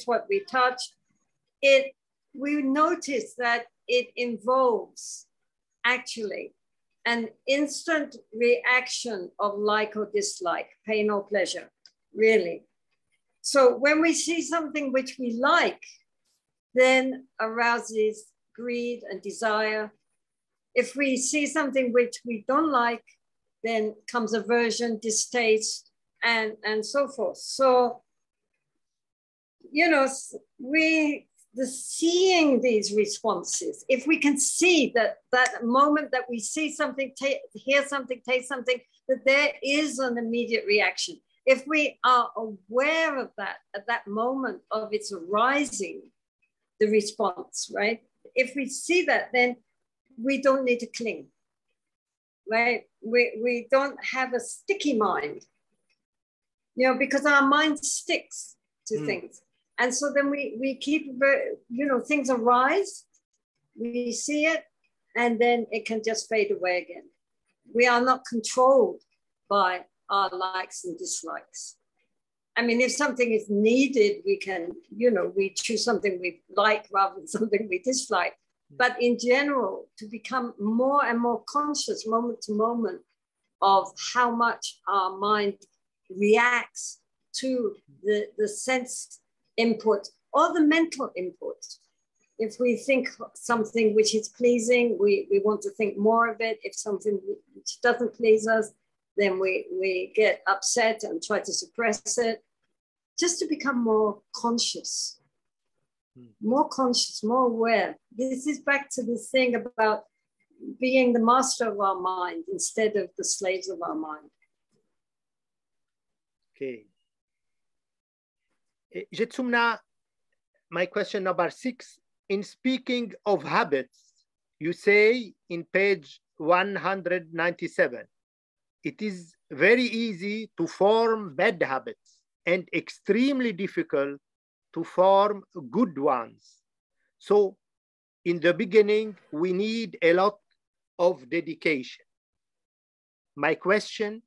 what we touch, we notice that it involves actually an instant reaction of like or dislike, pain or pleasure, really. So when we see something which we like, then arouses greed and desire. If we see something which we don't like, then comes aversion, distaste, and so forth. So, you know, seeing these responses, if we can see that moment that we see something, hear something, taste something, that there is an immediate reaction. If we are aware of that at that moment of its arising, the response, right? If we see that, then we don't need to cling, right? We don't have a sticky mind, you know, because our mind sticks to things. And so then we keep, you know, things arise, we see it, and then it can just fade away again. We are not controlled by our likes and dislikes. I mean, if something is needed, we can, you know, we choose something we like rather than something we dislike. But in general, to become more and more conscious moment to moment of how much our mind reacts to the sense input or the mental input. If we think something which is pleasing, we want to think more of it. If something which doesn't please us, then we get upset and try to suppress it. Just to become more conscious, more aware. This is back to this thing about being the master of our mind instead of the slaves of our mind. Okay. Jetsumna, my question number 6. In speaking of habits, you say in page 197, it is very easy to form bad habits and extremely difficult to form good ones. So in the beginning, we need a lot of dedication. My question,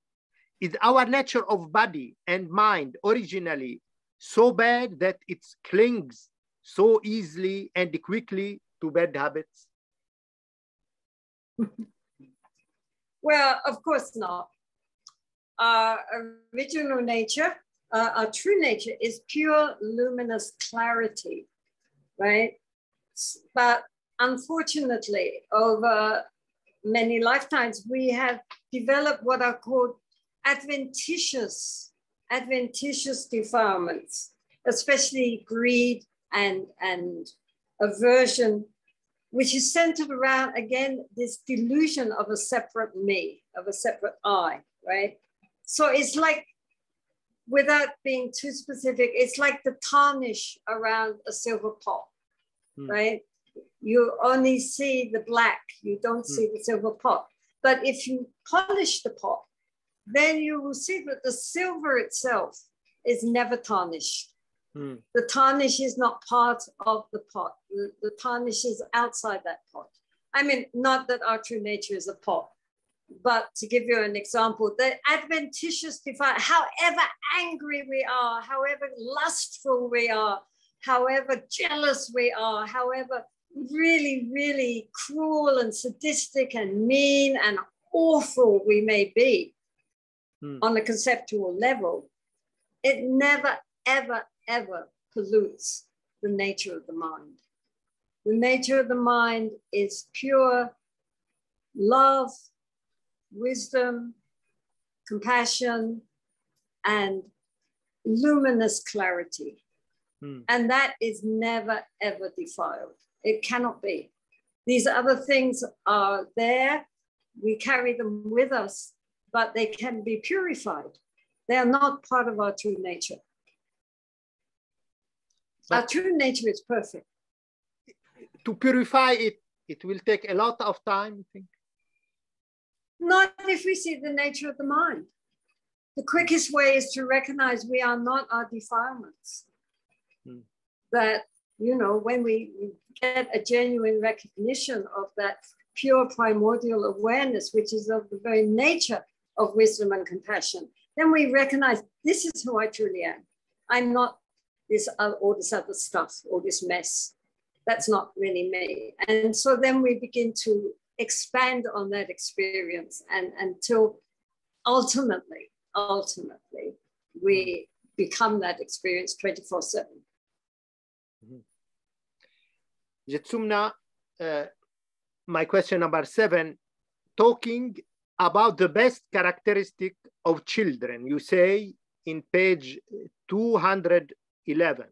is our nature of body and mind originally so bad that it clings so easily and quickly to bad habits? Well, of course not. Our original nature, our true nature is pure luminous clarity, right? But unfortunately, over many lifetimes, we have developed what are called adventitious defilements, especially greed and aversion, which is centered around, again, this delusion of a separate me, of a separate I, right? So it's like, without being too specific, it's like the tarnish around a silver pot, right? You only see the black, you don't see the silver pot. But if you polish the pot, then you will see that the silver itself is never tarnished. The tarnish is not part of the pot. The tarnish is outside that pot. I mean, not that our true nature is a pot, but to give you an example, the adventitious defile, however angry we are, however lustful we are, however jealous we are, however really, really cruel and sadistic and mean and awful we may be on a conceptual level, it never, ever, ever pollutes the nature of the mind. The nature of the mind is pure love, wisdom, compassion, and luminous clarity. And that is never, ever defiled. It cannot be. These other things are there. We carry them with us, but they can be purified. They are not part of our true nature. Our true nature is perfect. To purify it, it will take a lot of time, you think? Not if we see the nature of the mind. The quickest way is to recognize we are not our defilements. That, you know, when we get a genuine recognition of that pure primordial awareness, which is of the very nature of wisdom and compassion, then we recognize this is who I truly am. I'm not all this other stuff, all this mess. That's not really me. And so then we begin to expand on that experience, and until ultimately, we become that experience 24/7. Jetsumna, my question number 7, talking about the best characteristic of children. You say in page 211,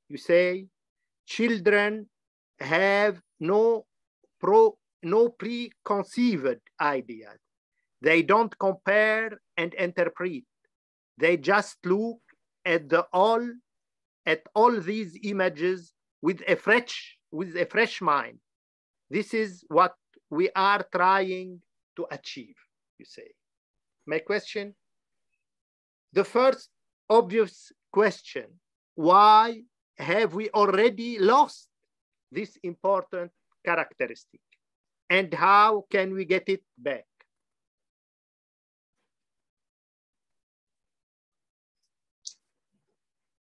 you say, children have no preconceived ideas. They don't compare and interpret. They just look at all these images with a fresh mind. This is what we are trying to achieve, you say. My question, the first obvious question, why have we already lost this important characteristic? And how can we get it back?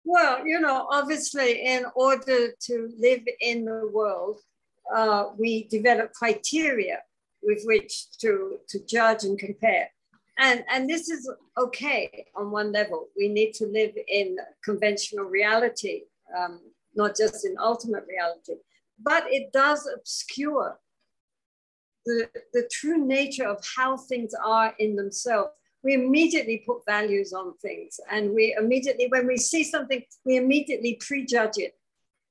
Well, obviously, in order to live in the world, we develop criteria with which to judge and compare. And this is okay on one level. We need to live in conventional reality, not just in ultimate reality. But it does obscure the true nature of how things are in themselves. We immediately put values on things, and we immediately, when we see something, we immediately prejudge it,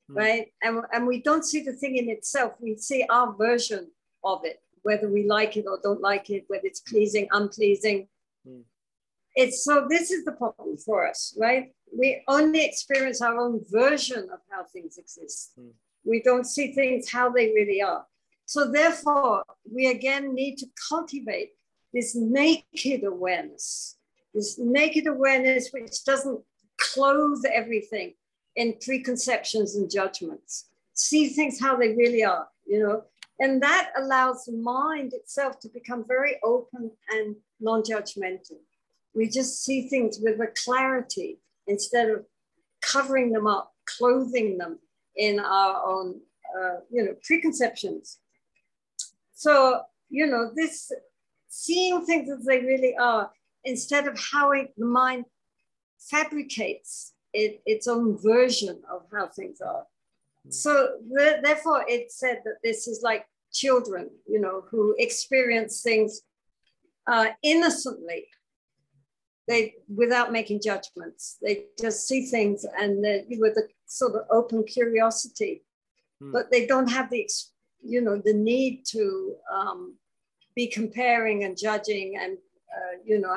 right? And we don't see the thing in itself. We see our version of it, whether we like it or don't like it, whether it's pleasing, unpleasing. So this is the problem for us, right? We only experience our own version of how things exist. We don't see things how they really are. So therefore, we again need to cultivate this naked awareness which doesn't clothe everything in preconceptions and judgments. See things how they really are, and that allows the mind itself to become very open and non-judgmental. We just see things with a clarity instead of covering them up, clothing them in our own, preconceptions. So, this seeing things as they really are, instead of how the mind fabricates its own version of how things are. So therefore it said that this is like children, who experience things innocently, without making judgments. They just see things and with a sort of open curiosity, but they don't have the need to be comparing and judging and,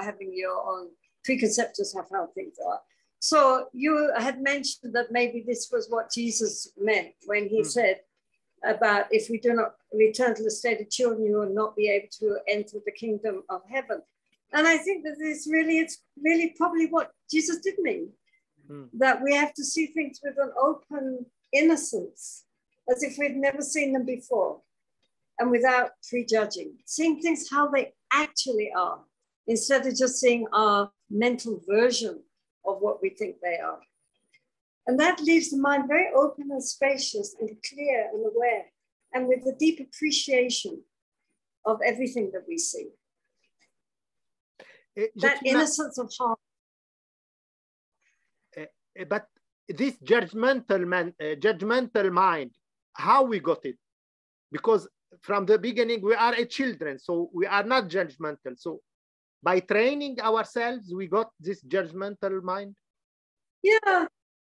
having your own preconceptions of how things are. So you had mentioned that maybe this was what Jesus meant when he said about, if we do not return to the state of children, you will not be able to enter the kingdom of heaven. And I think that it's really probably what Jesus did mean, that we have to see things with an open innocence, as if we've never seen them before, and without prejudging, seeing things how they actually are, instead of just seeing our mental version of what we think they are. And that leaves the mind very open and spacious and clear and aware, and with a deep appreciation of everything that we see. That innocence of heart. But this judgmental mind, how we got it? Because from the beginning, we are children, so we are not judgmental. So by training ourselves, we got this judgmental mind? Yeah,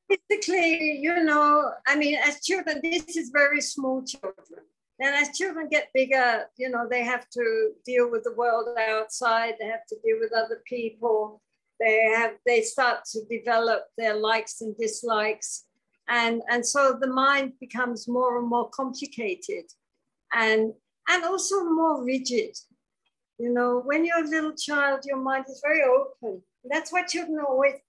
basically, as children, this is very small children. And as children get bigger, they have to deal with the world outside. They have to deal with other people. They start to develop their likes and dislikes. And so the mind becomes more and more complicated and also more rigid. When you're a little child, your mind is very open. That's why children are always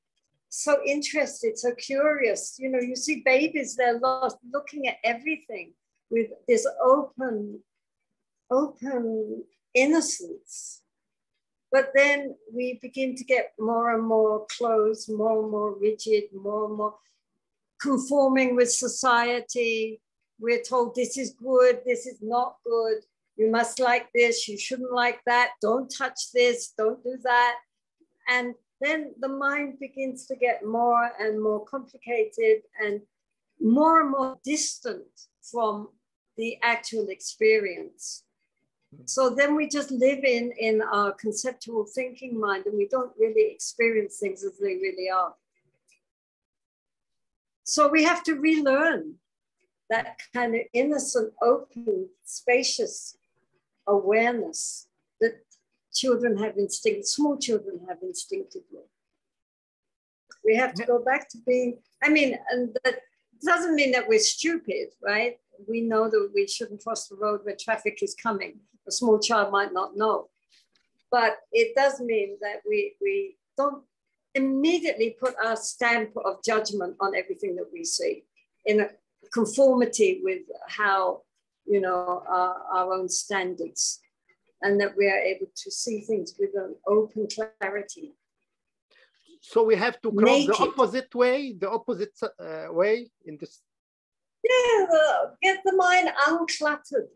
so interested, so curious. You see babies, they're lost, looking at everything with this open innocence. But then we begin to get more and more closed, more and more rigid, more and more conforming with society. We're told this is good, this is not good. You must like this, you shouldn't like that. Don't touch this, don't do that. And then the mind begins to get more and more complicated and more distant from the actual experience. So then we just live in our conceptual thinking mind, and we don't really experience things as they really are. So we have to relearn that kind of innocent, open, spacious awareness that children have small children have instinctively. We have to go back to being, and that doesn't mean that we're stupid, right? We know that we shouldn't cross the road where traffic is coming. A small child might not know. But it does mean that we don't immediately put our stamp of judgment on everything that we see in a conformity with how, our own standards, and that we are able to see things with an open clarity. So we have to cross the opposite way in this. Yeah, get the mind uncluttered.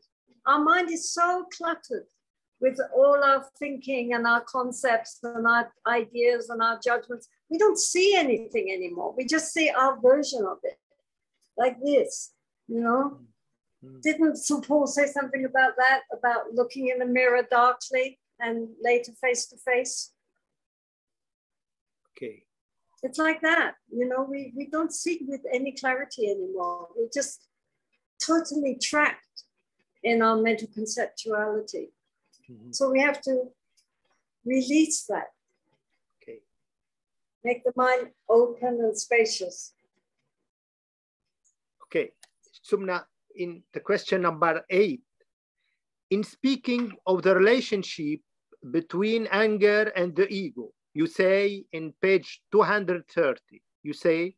Our mind is so cluttered with all our thinking and our concepts and our ideas and our judgments. We don't see anything anymore. We just see our version of it, like this, Didn't St. Paul say something about that, about looking in the mirror darkly and later face to face? Okay. It's like that, we don't see with any clarity anymore. We're just totally trapped in our mental conceptuality. Mm-hmm. So we have to release that. Okay. Make the mind open and spacious. Okay. Sumna, in the question number 8, in speaking of the relationship between anger and the ego, you say in page 230, you say,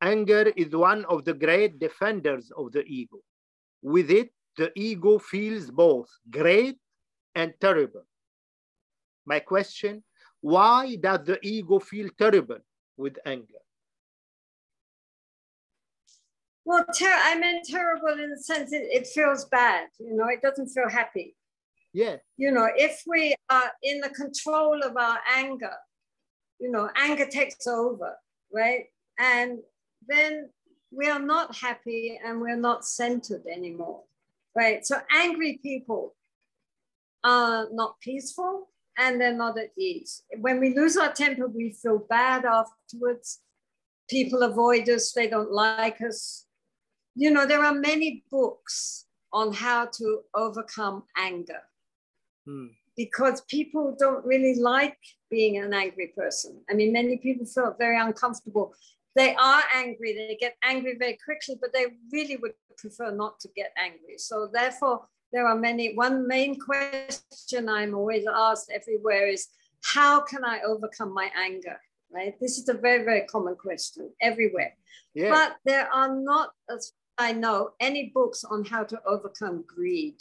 anger is one of the great defenders of the ego. With it, the ego feels both great and terrible. My question, why does the ego feel terrible with anger? Well, I meant terrible in the sense it feels bad, it doesn't feel happy. Yeah. If we are in the control of our anger, anger takes over, right? And then we are not happy and we're not centered anymore, right? So angry people are not peaceful and they're not at ease. When we lose our temper, we feel bad afterwards. People avoid us, they don't like us. There are many books on how to overcome anger. Because people don't really like being an angry person. Many people feel very uncomfortable. They are angry, they get angry very quickly, but they really would prefer not to get angry. So therefore, there are one main question I'm always asked everywhere is, how can I overcome my anger, right? This is a very, very common question everywhere. Yeah. But there are not, as I know, any books on how to overcome greed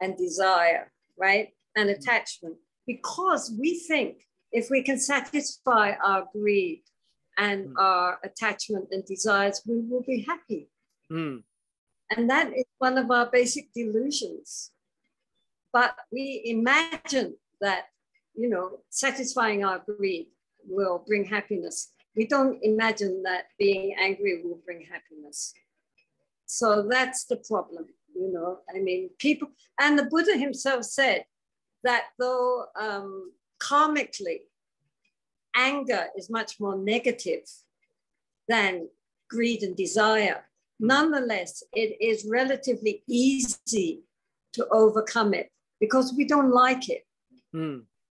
and desire, right? And attachment, because we think if we can satisfy our greed and our attachment and desires, we will be happy. And that is one of our basic delusions. But we imagine that, satisfying our greed will bring happiness. We don't imagine that being angry will bring happiness. So that's the problem. People, and the Buddha himself said that though karmically, anger is much more negative than greed and desire, nonetheless, it is relatively easy to overcome it because we don't like it.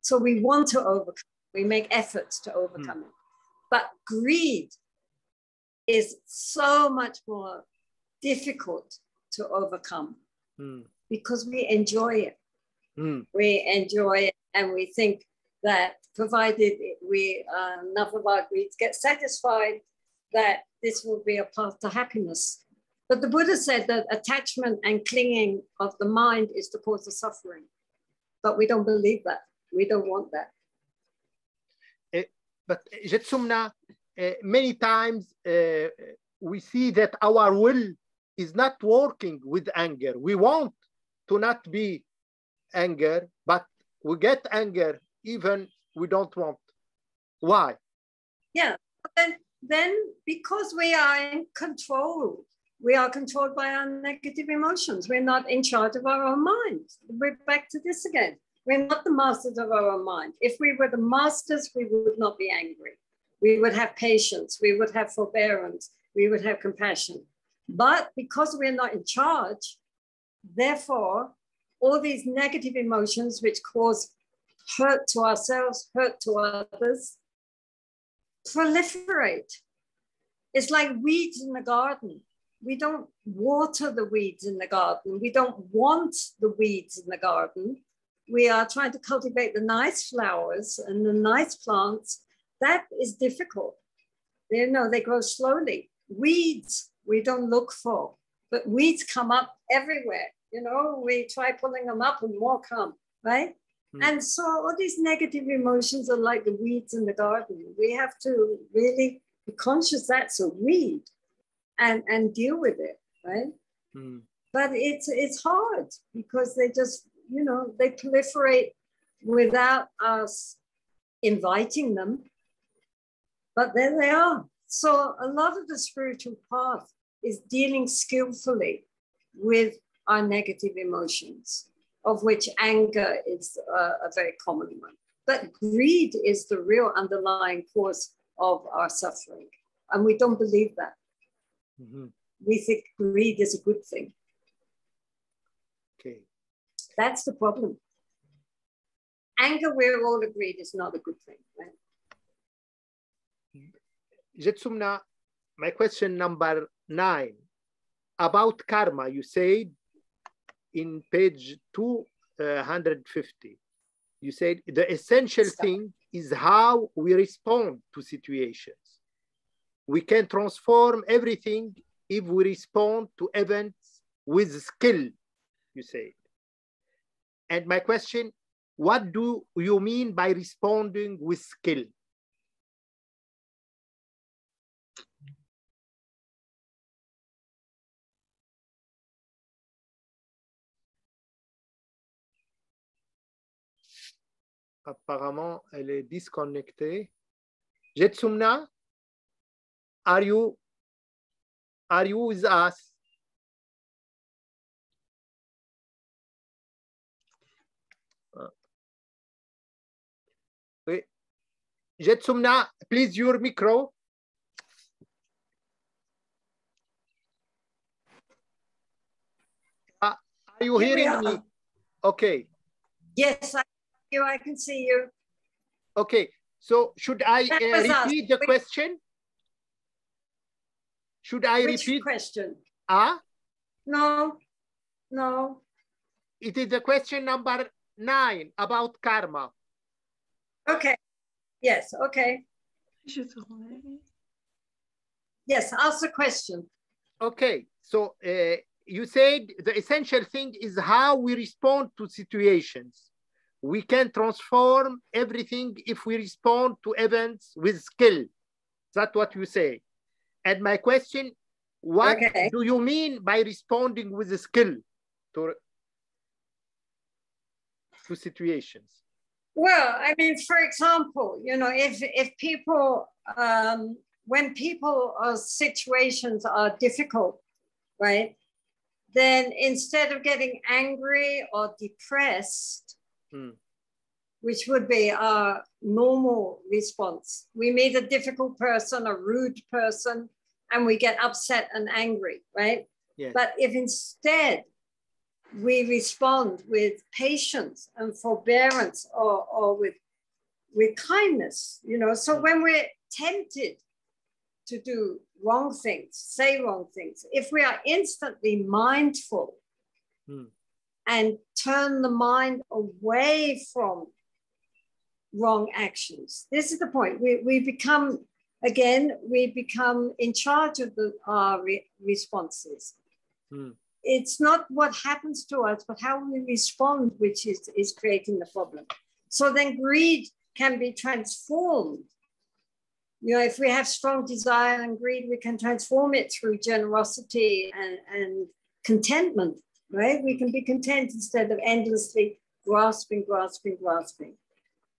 So we want to overcome it. We make efforts to overcome it. But greed is so much more difficult to overcome because we enjoy it. We enjoy it and we think that provided enough of our greed gets satisfied, that this will be a path to happiness. But the Buddha said that attachment and clinging of the mind is the cause of suffering. But we don't believe that. We don't want that. But Jetsumna, many times we see that our will is not working with anger. We want to not be anger, but we get anger even we don't want. Why? Yeah, then because we are in control, we are controlled by our negative emotions. We're not in charge of our own minds. We're back to this again. We're not the masters of our own mind. If we were the masters, we would not be angry. We would have patience. We would have forbearance. We would have compassion. But because we're not in charge, therefore, all these negative emotions which cause hurt to ourselves, hurt to others, proliferate. It's like weeds in the garden. We don't water the weeds in the garden. We don't want the weeds in the garden. We are trying to cultivate the nice flowers and the nice plants. That is difficult. You know, they grow slowly. Weeds, we don't look for, but weeds come up everywhere. You know, we try pulling them up and more come, right? And so all these negative emotions are like the weeds in the garden. We have to really be conscious that's a weed and deal with it, right? But it's hard because they just, you know, they proliferate without us inviting them. But there they are. So a lot of the spiritual path is dealing skillfully with our negative emotions, of which anger is a very common one. But greed is the real underlying cause of our suffering. And we don't believe that. We think greed is a good thing. Okay. That's the problem. Anger, we're all agreed, is not a good thing, right? Jetsumna, my question number 9 about karma. You said in page 250, you said the essential thing is how we respond to situations. We can transform everything if we respond to events with skill, you said. And my question, what do you mean by responding with skill? Apparemment, elle est disconnectée. Jetsumna, are you with us? Jetsumna, please your micro. Are you hearing me? Okay. Yes, I can see you. Okay, so should I repeat the question? Should I repeat? Which question? No. It is the question number 9 about karma. Okay. Yes, okay. Yes, ask the question. Okay, so you said the essential thing is how we respond to situations. We can transform everything if we respond to events with skill. That's what you say. And my question, what do you mean by responding with skill to situations? Well, I mean, for example, you know, if people, when people or situations are difficult, right, then instead of getting angry or depressed, which would be our normal response, we meet a difficult person, a rude person, and we get upset and angry, right? Yes. But if instead we respond with patience and forbearance or with kindness, you know, so when we're tempted to do wrong things, say wrong things, if we are instantly mindful and turn the mind away from wrong actions, this is the point. We become, again, we become in charge of our responses. It's not what happens to us, but how we respond, which is creating the problem. So then greed can be transformed You know, if we have strong desire and greed, we can transform it through generosity and contentment, right? We can be content instead of endlessly grasping.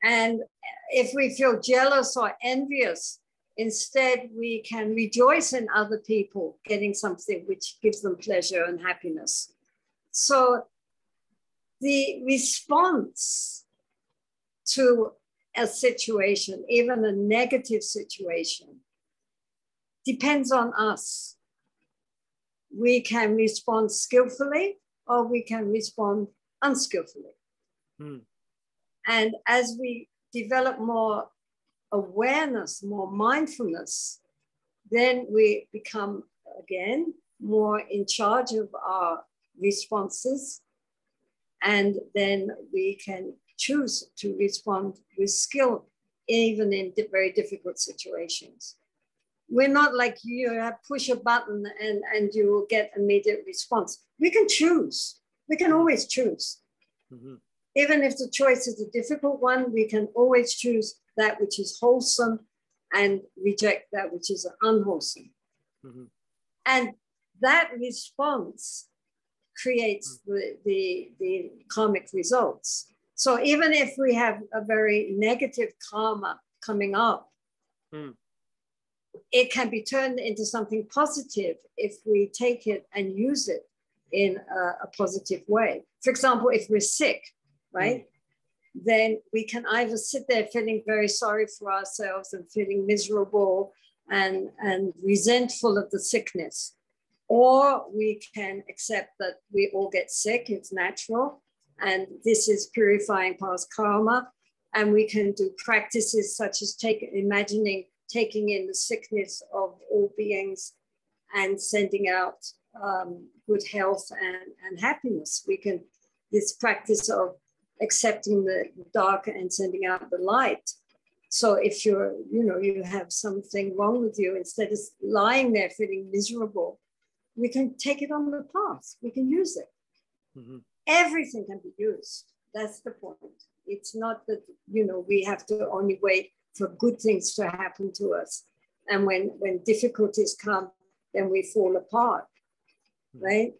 And if we feel jealous or envious, instead we can rejoice in other people getting something which gives them pleasure and happiness. So the response to a situation, even a negative situation, depends on us. We can respond skillfully or we can respond unskillfully. And as we develop more awareness, more mindfulness, then we become, again, more in charge of our responses. And then we can choose to respond with skill, even in very difficult situations. We're not like you push a button and you will get immediate response. We can choose. We can always choose. Even if the choice is a difficult one, we can always choose that which is wholesome and reject that which is unwholesome. And that response creates the karmic results. So even if we have a very negative karma coming up, it can be turned into something positive if we take it and use it in a positive way. For example, if we're sick, right? Then we can either sit there feeling very sorry for ourselves and feeling miserable and resentful of the sickness, or we can accept that we all get sick, it's natural, and this is purifying past karma, and we can do practices such as taking in the sickness of all beings and sending out good health and happiness. We can, this practice of accepting the dark and sending out the light. So if you're, you have something wrong with you, instead of lying there feeling miserable, we can take it on the path. We can use it. Everything can be used. That's the point. It's not that, we have to only wait for good things to happen to us. And when difficulties come, then we fall apart, right?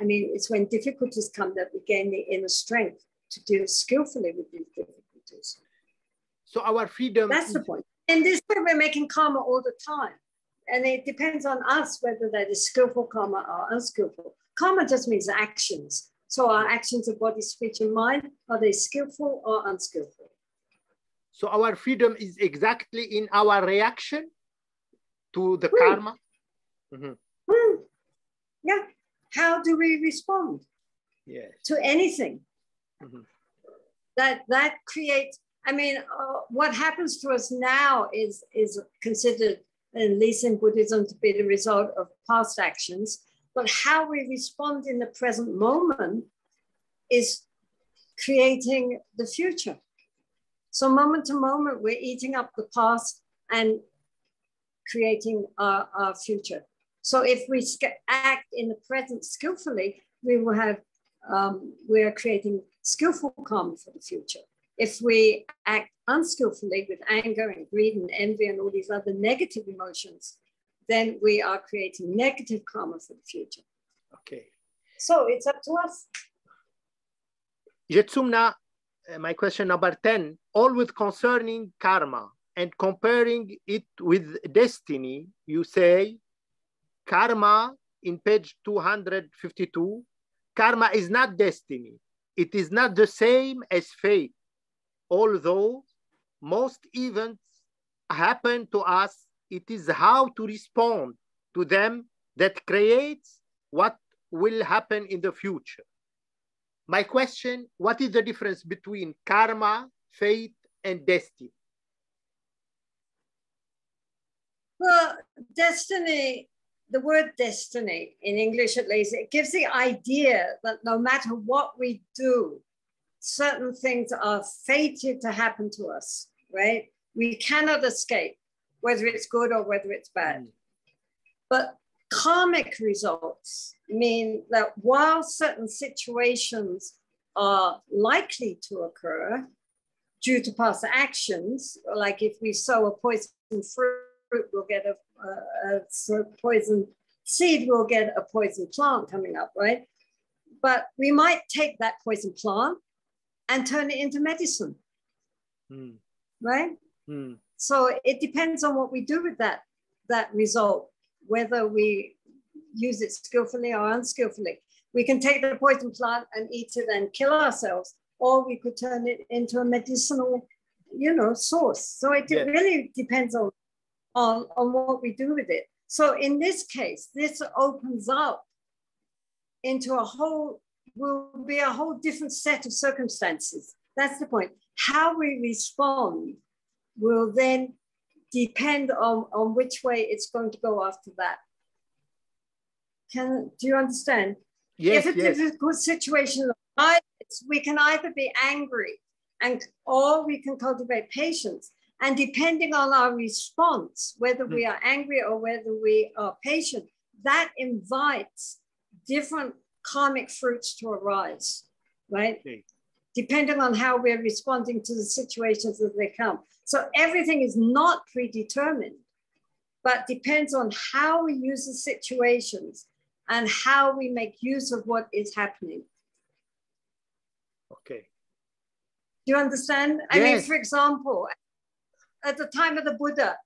I mean, it's when difficulties come that we gain the inner strength to deal skillfully with these difficulties. So our freedom. That's the point. In this way, we're making karma all the time. And it depends on us whether that is skillful karma or unskillful. Karma just means actions. So our actions of body, speech, and mind, are they skillful or unskillful? So our freedom is exactly in our reaction to the karma? Yeah. How do we respond to anything? That creates, I mean, what happens to us now is considered, at least in Buddhism, to be the result of past actions. But how we respond in the present moment is creating the future. So moment to moment, we're eating up the past and creating our future. So if we act in the present skillfully, we will have, we're creating skillful karma for the future. If we act unskillfully with anger and greed and envy and all these other negative emotions, then we are creating negative karma for the future. Okay. So it's up to us. Jetsumna, my question number 10, always concerning karma and comparing it with destiny, you say, karma in page 252, karma is not destiny. It is not the same as fate. Although most events happen to us, it is how to respond to them that creates what will happen in the future. My question, what is the difference between karma, fate, and destiny? Well, destiny, the word destiny in English at least, it gives the idea that no matter what we do, certain things are fated to happen to us, right? We cannot escape, whether it's good or whether it's bad. But karmic results mean that while certain situations are likely to occur due to past actions, like if we sow a poison fruit fruit, we'll get a poison seed, we'll get a poison plant coming up, right? But we might take that poison plant and turn it into medicine, right? So it depends on what we do with that result, whether we use it skillfully or unskillfully. We can take the poison plant and eat it and kill ourselves, or we could turn it into a medicinal, source. So it really depends on what we do with it. So in this case, this opens up into will be a whole different set of circumstances. That's the point. How we respond will then depend on which way it's going to go after that. Do you understand? Yes, if it's a difficult situation, we can either be angry or we can cultivate patience. And depending on our response, whether we are angry or whether we are patient, that invites different karmic fruits to arise, right? Okay. Depending on how we're responding to the situations as they come. So everything is not predetermined, but depends on how we use the situations and how we make use of what is happening. Okay. Do you understand? Yes. I mean, for example, at the time of the Buddha,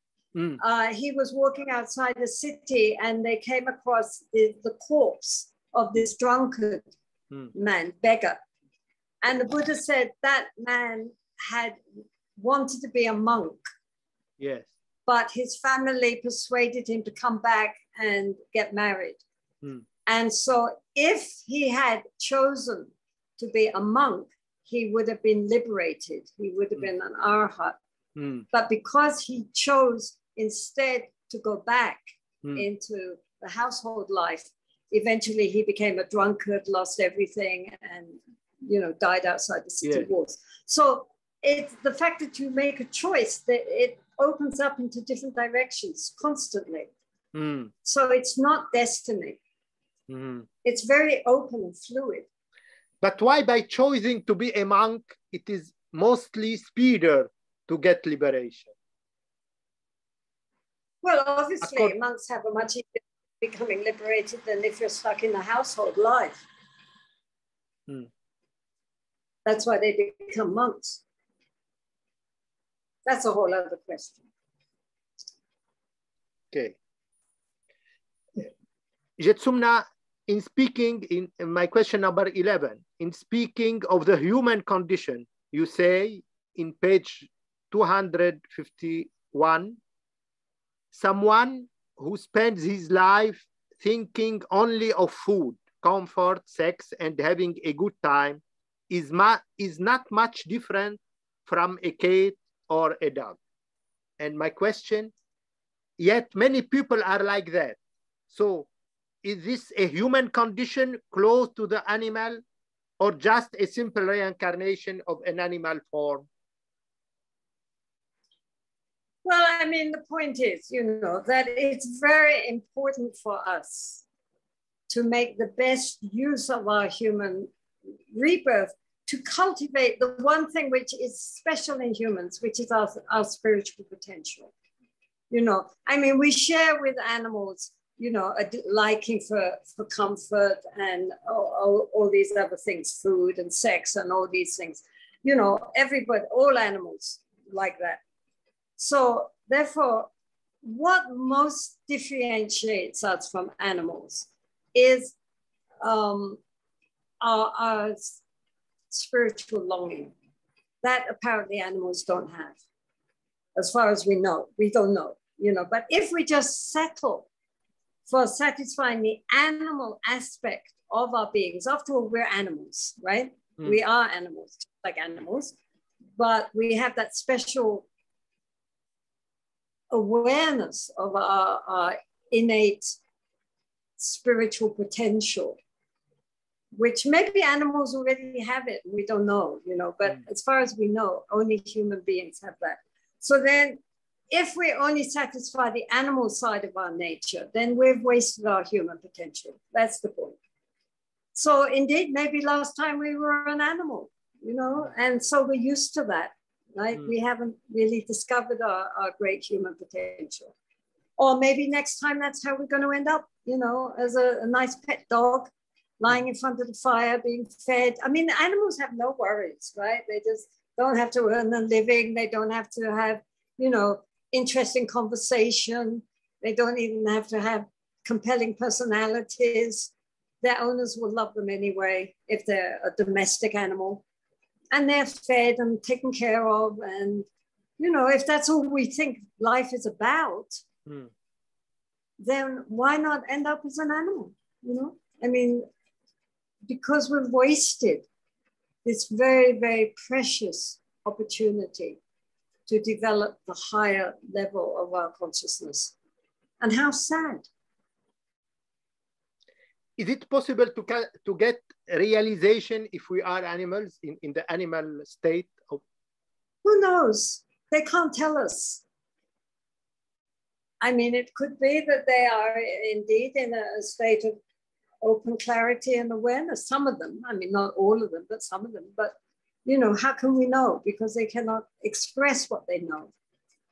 he was walking outside the city and they came across the corpse of this drunkard man, beggar. And the Buddha said that man had wanted to be a monk. Yes. But his family persuaded him to come back and get married. And so if he had chosen to be a monk, he would have been liberated. He would have been an arhat. But because he chose instead to go back into the household life, eventually he became a drunkard, lost everything, and died outside the city walls. So it's the fact that you make a choice that it opens up into different directions constantly. So it's not destiny. It's very open and fluid. But why by choosing to be a monk, it is mostly speedier to get liberation? Well, obviously, monks have a much easier becoming liberated than if you're stuck in a household life. That's why they become monks. That's a whole other question. Okay. Jetsumna, in speaking, in my question number 11, in speaking of the human condition, you say in page 251, someone who spends his life thinking only of food, comfort, sex, and having a good time is not much different from a cat or a dog. And my question, yet many people are like that. So is this a human condition close to the animal or just a simple reincarnation of an animal form? Well, I mean, the point is, that it's very important for us to make the best use of our human rebirth to cultivate the one thing which is special in humans, which is our spiritual potential. I mean, we share with animals, a liking for comfort and all these other things, food and sex and all these things. Everybody, all animals like that. So therefore, what most differentiates us from animals is our spiritual longing. That apparently animals don't have. As far as we know, we don't know, but if we just settle for satisfying the animal aspect of our beings, after all, we're animals, right? We are animals, like animals, but we have that special awareness of our innate spiritual potential, which maybe animals already have it, we don't know, but as far as we know, only human beings have that. So then if we only satisfy the animal side of our nature, then we've wasted our human potential. That's the point. So indeed, maybe last time we were an animal, and so we're used to that, right? We haven't really discovered our great human potential. Or maybe next time that's how we're going to end up, you know, as a nice pet dog lying in front of the fire being fed. I mean, animals have no worries, right? They just don't have to earn a living. They don't have to have, you know, interesting conversation. They don't even have to have compelling personalities. Their owners will love them anyway if they're a domestic animal. And they're fed and taken care of. And, you know, if that's all we think life is about, then why not end up as an animal, you know? I mean, because we've wasted this very, very precious opportunity to develop the higher level of our consciousness. And how sad. Is it possible to get realization if we are animals in the animal state? Who knows? They can't tell us. I mean, it could be that they are indeed in a state of open clarity and awareness. Some of them, I mean, not all of them, but some of them. But, you know, how can we know? Because they cannot express what they know.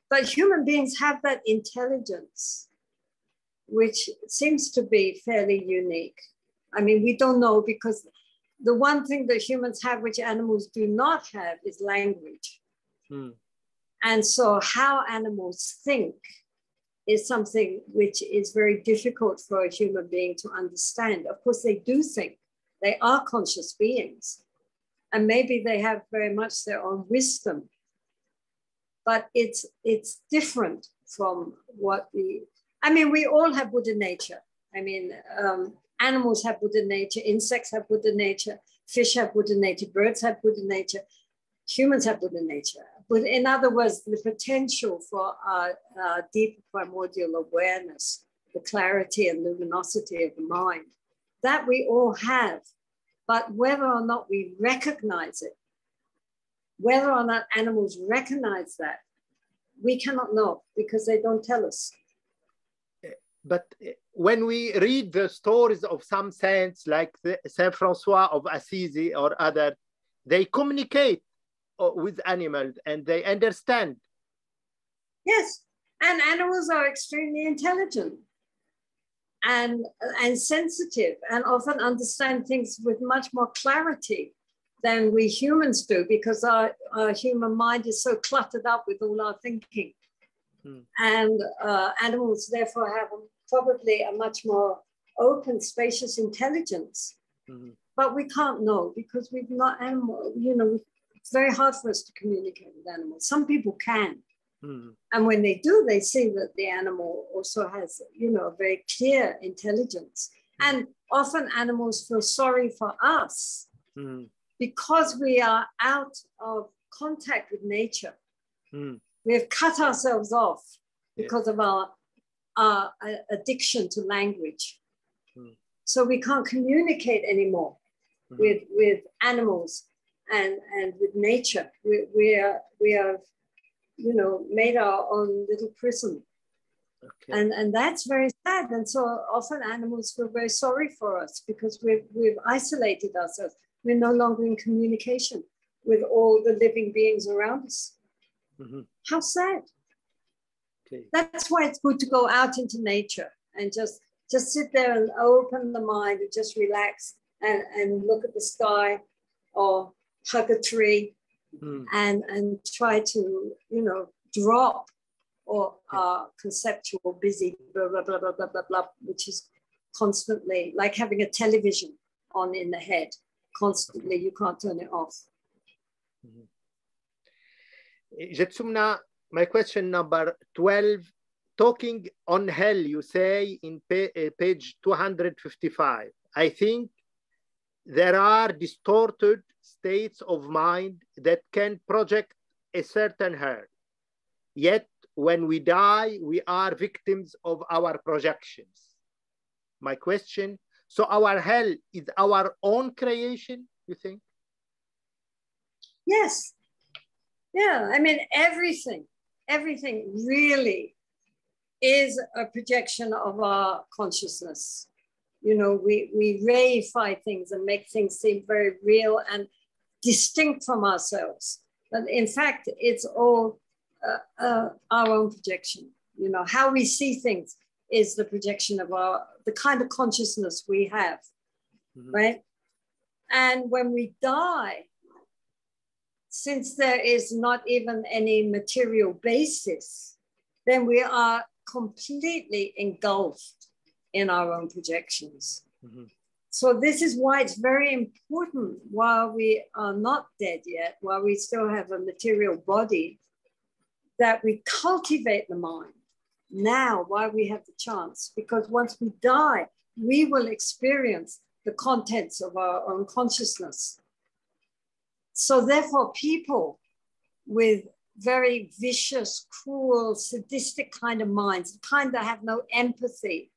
But human beings have that intelligence, which seems to be fairly unique. I mean, we don't know, because the one thing that humans have, which animals do not have, is language. And so how animals think is something which is very difficult for a human being to understand. Of course, they do think. They are conscious beings. And maybe they have very much their own wisdom. But it's different from what I mean, we all have Buddha nature. I mean, animals have Buddha nature, insects have Buddha nature, fish have Buddha nature, birds have Buddha nature, humans have Buddha nature. But in other words, the potential for our deep primordial awareness, the clarity and luminosity of the mind, that we all have. But whether or not we recognize it, whether or not animals recognize that, we cannot know, because they don't tell us. But when we read the stories of some saints like Saint Francois of Assisi or other, they communicate with animals and they understand. Yes, and animals are extremely intelligent and sensitive, and often understand things with much more clarity than we humans do, because our human mind is so cluttered up with all our thinking. And animals therefore have probably a much more open, spacious intelligence. But we can't know, because we've not animal, you know, it's very hard for us to communicate with animals. Some people can. And when they do, they see that the animal also has, you know, a very clear intelligence. And often animals feel sorry for us because we are out of contact with nature. We have cut ourselves off because of our addiction to language. So we can't communicate anymore with animals and with nature. We are, you know, made our own little prison. And that's very sad. And so often animals feel very sorry for us, because we've isolated ourselves. We're no longer in communication with all the living beings around us. How sad. That's why it's good to go out into nature and just sit there and open the mind and just relax and look at the sky or hug a tree and try to, you know, drop or conceptual busy blah, blah, blah, blah, blah, blah, blah, which is constantly like having a television on in the head. Constantly, you can't turn it off. Jetsumna, my question number 12, talking on hell, you say in page 255, I think there are distorted states of mind that can project a certain hell. Yet when we die, we are victims of our projections. My question, so our hell is our own creation, you think? Yes. Yeah, I mean, everything really is a projection of our consciousness. You know, we reify things and make things seem very real and distinct from ourselves. But in fact, it's all our own projection. You know, how we see things is the projection of the kind of consciousness we have, right? And when we die, since there is not even any material basis, then we are completely engulfed in our own projections. So this is why it's very important, while we are not dead yet, while we still have a material body, that we cultivate the mind now while we have the chance, because once we die, we will experience the contents of our own consciousness. So therefore, people with very vicious, cruel, sadistic kind of minds, kind that have no empathy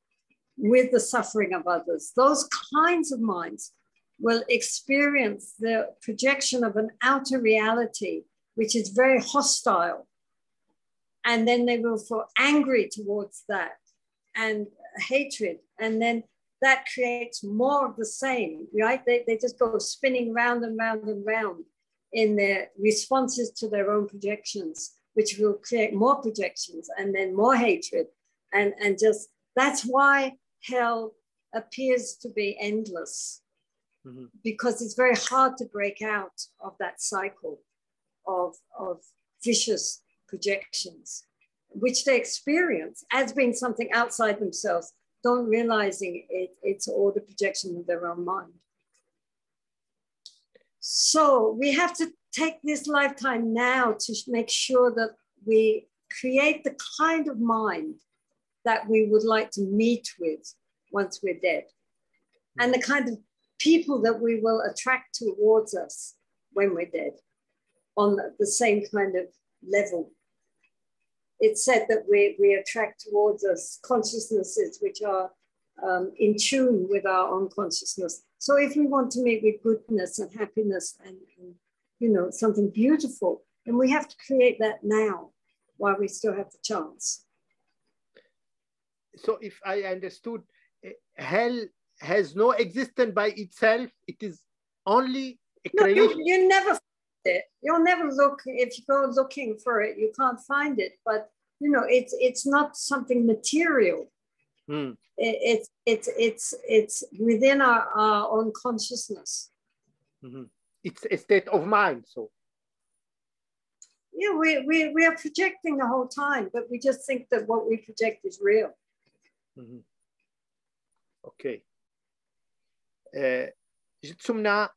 with the suffering of others, those kinds of minds will experience the projection of an outer reality, which is very hostile. And then they will feel angry towards that and hatred. And then that creates more of the same, right? They just go spinning round and round and round in their responses to their own projections, which will create more projections and then more hatred. And just, that's why hell appears to be endless, because it's very hard to break out of that cycle of vicious projections, which they experience as being something outside themselves, don't realizing it's all the projection of their own mind. So we have to take this lifetime now to make sure that we create the kind of mind that we would like to meet with once we're dead, and the kind of people that we will attract towards us when we're dead on the same kind of level. It's said that we attract towards us consciousnesses which are in tune with our own consciousness. So if we want to meet with goodness and happiness and you know, something beautiful, then we have to create that now while we still have the chance. So if I understood, hell has no existence by itself. It is only a creation. You never find it. You'll never look. If you go looking for it, you can't find it. But you know, it's not something material. It's within our own consciousness. It's a state of mind. So yeah, we are projecting the whole time, but we just think that what we project is real. Okay. Jitsumna,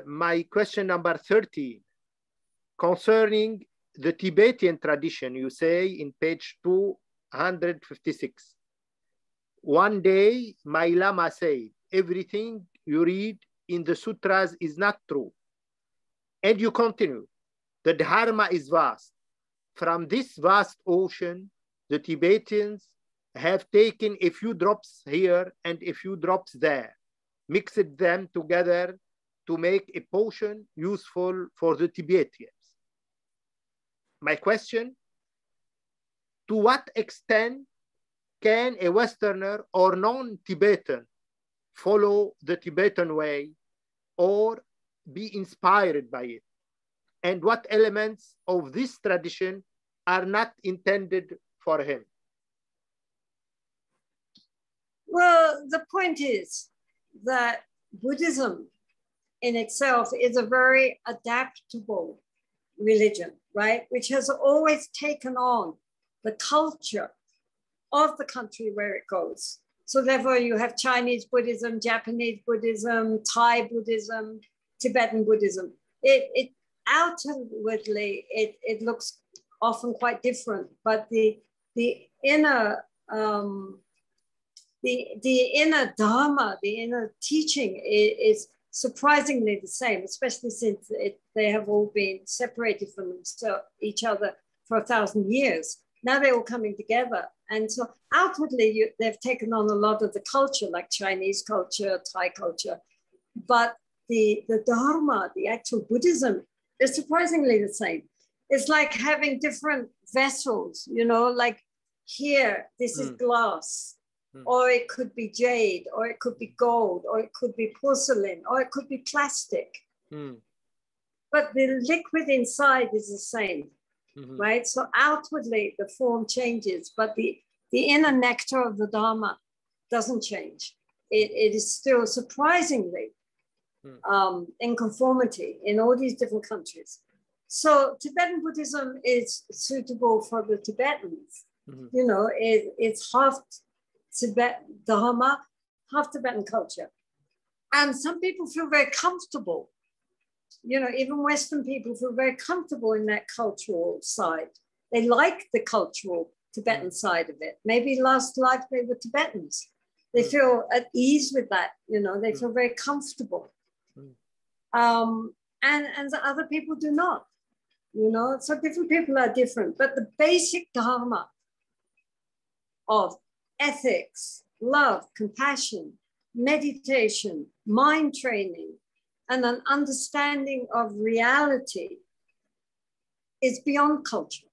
my question number 13, concerning the Tibetan tradition, you say in page 256, one day my Lama said, everything you read in the sutras is not true. And you continue, the Dharma is vast. From this vast ocean, the Tibetans have taken a few drops here and a few drops there, mixed them together to make a potion useful for the Tibetans. My question, to what extent can a Westerner or non-Tibetan follow the Tibetan way or be inspired by it? And what elements of this tradition are not intended for him? Well, the point is that Buddhism in itself is a very adaptable religion, right? Which has always taken on the culture of the country where it goes. So therefore you have Chinese Buddhism, Japanese Buddhism, Thai Buddhism, Tibetan Buddhism. It outwardly, it looks often quite different, but the inner Dharma, the inner teaching is surprisingly the same, especially since they have all been separated from each other for 1,000 years. Now they're all coming together. And so outwardly, they've taken on a lot of the culture, like Chinese culture, Thai culture. But the Dharma, the actual Buddhism, is surprisingly the same. It's like having different vessels, you know, like here, this is glass. Or it could be jade, or it could be gold, or it could be porcelain, or it could be plastic. But the liquid inside is the same. right? So outwardly, the form changes, but the inner nectar of the Dharma doesn't change. It is still surprisingly in conformity in all these different countries. So Tibetan Buddhism is suitable for the Tibetans. You know, it's half Tibet Dharma, half Tibetan culture. And some people feel very comfortable. You know, even Western people feel very comfortable in that cultural side. They like the cultural Tibetan side of it. Maybe last life they were Tibetans. They feel at ease with that, you know, they feel very comfortable. And the other people do not, you know, so different people are different. But the basic Dharma of ethics, love, compassion, meditation, mind training, and an understanding of reality is beyond culture,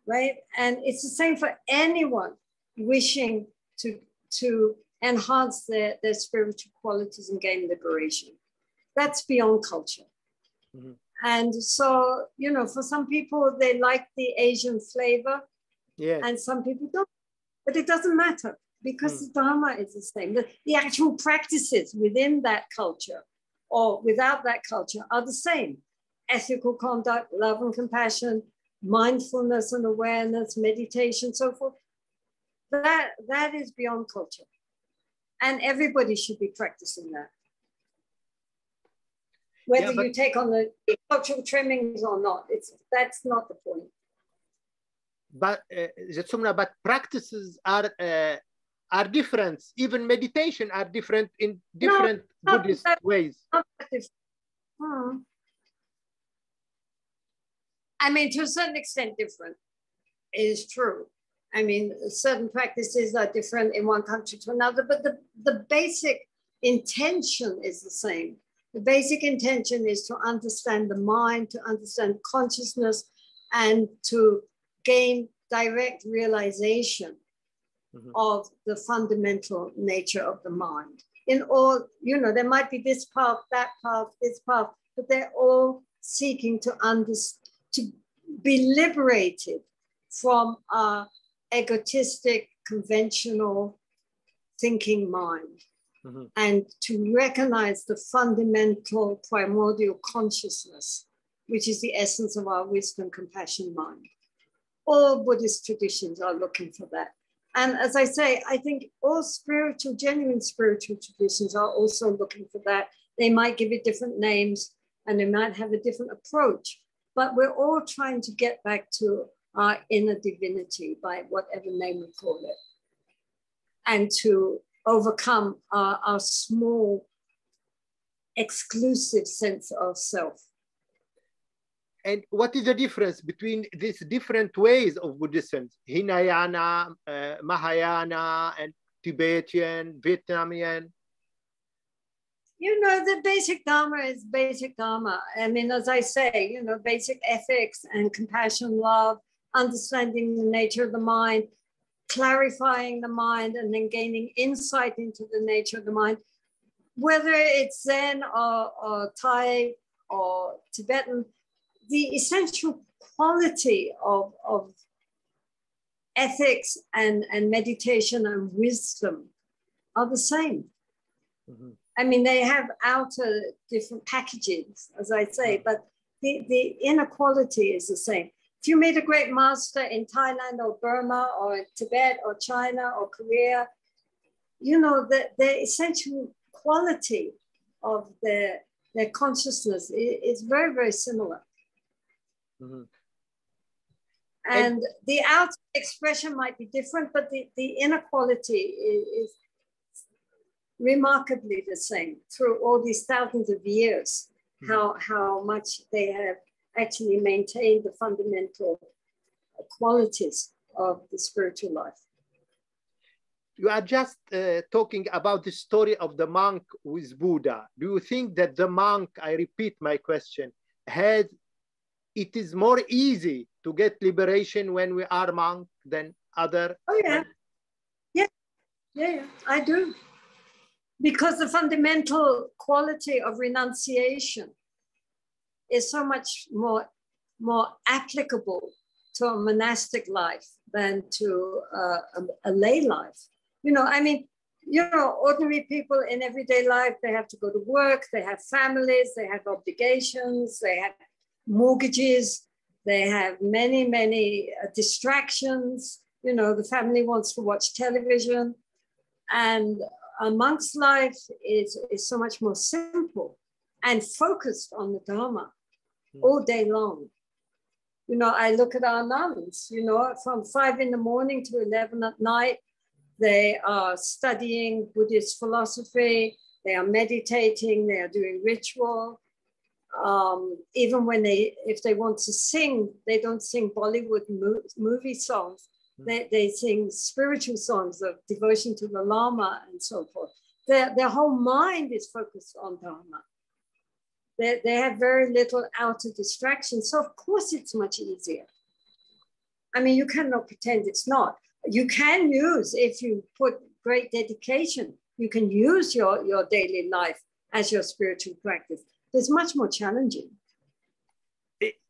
right? And it's the same for anyone wishing to enhance their spiritual qualities and gain liberation. That's beyond culture. And so, you know, for some people, they like the Asian flavor, and some people don't. But it doesn't matter because the Dharma is the same. The actual practices within that culture or without that culture are the same. Ethical conduct, love and compassion, mindfulness and awareness, meditation, so forth. That is beyond culture. And everybody should be practicing that. Whether you take on the cultural trimmings or not, that's not the point. But but practices are different. Even meditation are different in different Buddhist ways. I mean, to a certain extent, different is true. I mean, certain practices are different in one country to another, but the basic intention is the same. The basic intention is to understand the mind, to understand consciousness, and to gain direct realization of the fundamental nature of the mind. In all, you know, there might be this path, that path, this path, but they're all seeking to be liberated from our egotistic, conventional thinking mind. And to recognize the fundamental primordial consciousness, which is the essence of our wisdom, compassion, mind. All Buddhist traditions are looking for that. And as I say, I think all spiritual, genuine spiritual traditions are also looking for that. They might give it different names and they might have a different approach, but we're all trying to get back to our inner divinity by whatever name we call it, and to overcome our small, exclusive sense of self. And what is the difference between these different ways of Buddhism? Hinayana, Mahayana, and Tibetan, Vietnamese? You know, the basic Dharma is basic Dharma. I mean, as I say, you know, basic ethics and compassion, love, understanding the nature of the mind, clarifying the mind, and then gaining insight into the nature of the mind. Whether it's Zen or Thai or Tibetan, the essential quality of ethics and meditation and wisdom are the same. I mean, they have outer different packages, as I say, but the inner quality is the same. If you meet a great master in Thailand or Burma or Tibet or China or Korea, you know, the essential quality of their consciousness is very, very similar. And the outer expression might be different, but the inner quality is remarkably the same through all these thousands of years, how much they have actually maintained the fundamental qualities of the spiritual life. You are just talking about the story of the monk with Buddha. Do you think that the monk, I repeat my question, it is more easy to get liberation when we are monk than other? Oh yeah, yeah, I do. Because the fundamental quality of renunciation is so much more applicable to a monastic life than to a lay life. You know, I mean, you know, ordinary people in everyday life, they have to go to work, they have families, they have obligations, they have mortgages, they have many, many distractions. You know, the family wants to watch television. And a monk's life is so much more simple and focused on the Dharma all day long. You know, I look at our nuns, you know, from 5 in the morning to 11 at night, they are studying Buddhist philosophy, they are meditating, they are doing ritual. Even when if they want to sing, they don't sing Bollywood movie songs. They sing spiritual songs of devotion to the Lama and so forth. Their whole mind is focused on Dharma. They have very little outer distractions. So of course it's much easier. I mean, you cannot pretend it's not. You can use, if you put great dedication, you can use your daily life as your spiritual practice. It's much more challenging.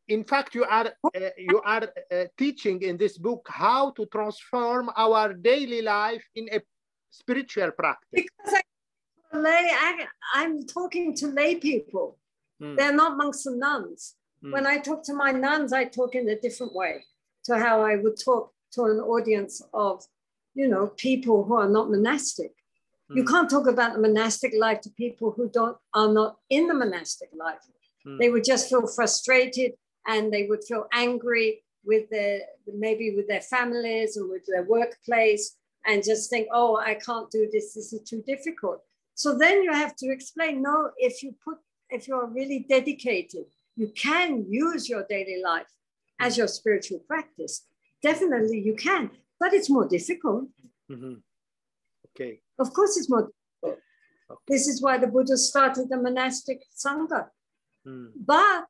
In fact, you are teaching in this book how to transform our daily life in a spiritual practice. Because I'm talking to lay people. They're not monks and nuns. When I talk to my nuns, I talk in a different way to how I would talk to an audience of, you know, people who are not monastic. You can't talk about the monastic life to people who are not in the monastic life. They would just feel frustrated and they would feel angry with maybe with their families and with their workplace and just think, oh, I can't do this. This is too difficult. So then you have to explain, no, if you're really dedicated, you can use your daily life as your spiritual practice. Definitely you can, but it's more difficult. Okay. Of course it's more difficult. Okay. This is why the Buddha started the monastic Sangha. But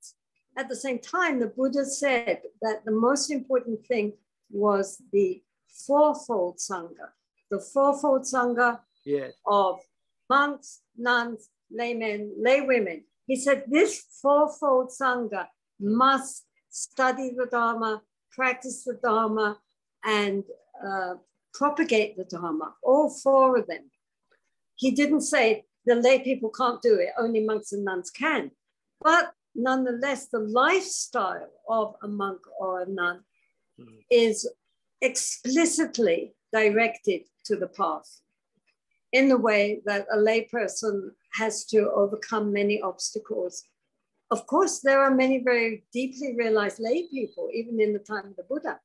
at the same time, the Buddha said that the most important thing was the fourfold Sangha. The fourfold Sangha of monks, nuns, laymen, laywomen. He said this fourfold Sangha must study the Dharma, practice the Dharma, and propagate the Dharma, all four of them. He didn't say the lay people can't do it, only monks and nuns can. But nonetheless, the lifestyle of a monk or a nun is explicitly directed to the path in the way that a lay person has to overcome many obstacles. Of course, there are many very deeply realized lay people, even in the time of the Buddha.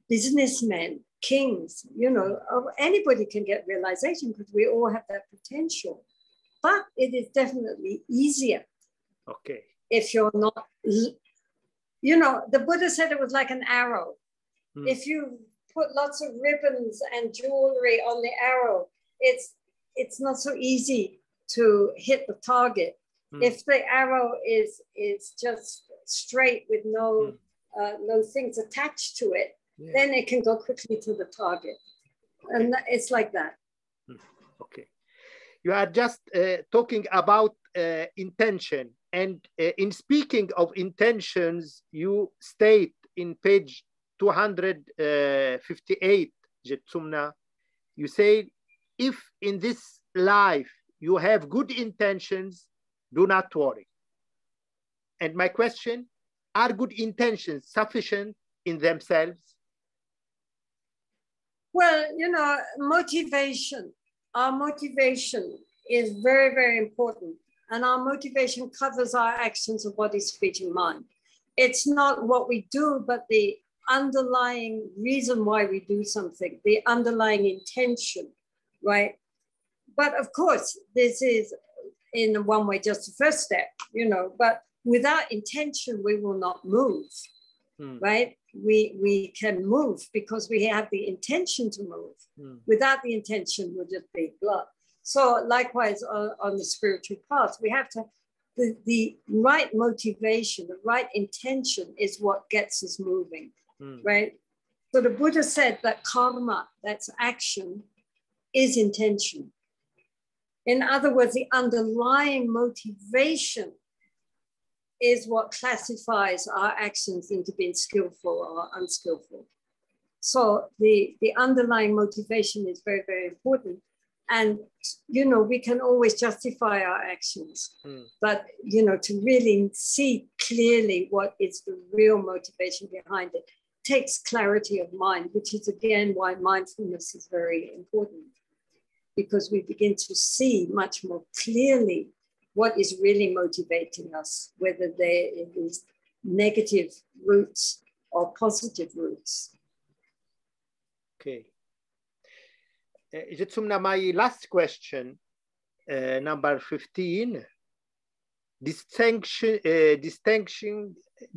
Businessmen, kings, you know, anybody can get realization because we all have that potential. But it is definitely easier. Okay. If you're not, you know, the Buddha said it was like an arrow. If you put lots of ribbons and jewelry on the arrow, it's not so easy to hit the target. If the arrow is just straight with no things attached to it, then it can go quickly to the target. Okay. And it's like that. Okay. You are just talking about intention. And in speaking of intentions, you state in page 258, Jetsumna, you say, if in this life you have good intentions, do not worry. And my question, are good intentions sufficient in themselves? Well, you know, motivation, our motivation is very, very important. And our motivation covers our actions of body, speech, and mind. It's not what we do, but the underlying reason why we do something, the underlying intention, right? But of course, this is in one way just the first step, you know, but without intention, we will not move, right? We can move because we have the intention to move. Without the intention, we'll just be blood. So likewise on the spiritual path, we have to, the right motivation, the right intention is what gets us moving, right? So the Buddha said that karma, that's action, is intention. In other words, the underlying motivation is what classifies our actions into being skillful or unskillful. So the underlying motivation is very, very important. And, you know, we can always justify our actions, but, you know, to really see clearly what is the real motivation behind it takes clarity of mind, which is, again, why mindfulness is very important, because we begin to see much more clearly what is really motivating us, whether there is negative roots or positive roots. Okay. Jetsumna, my last question, number 15, distinction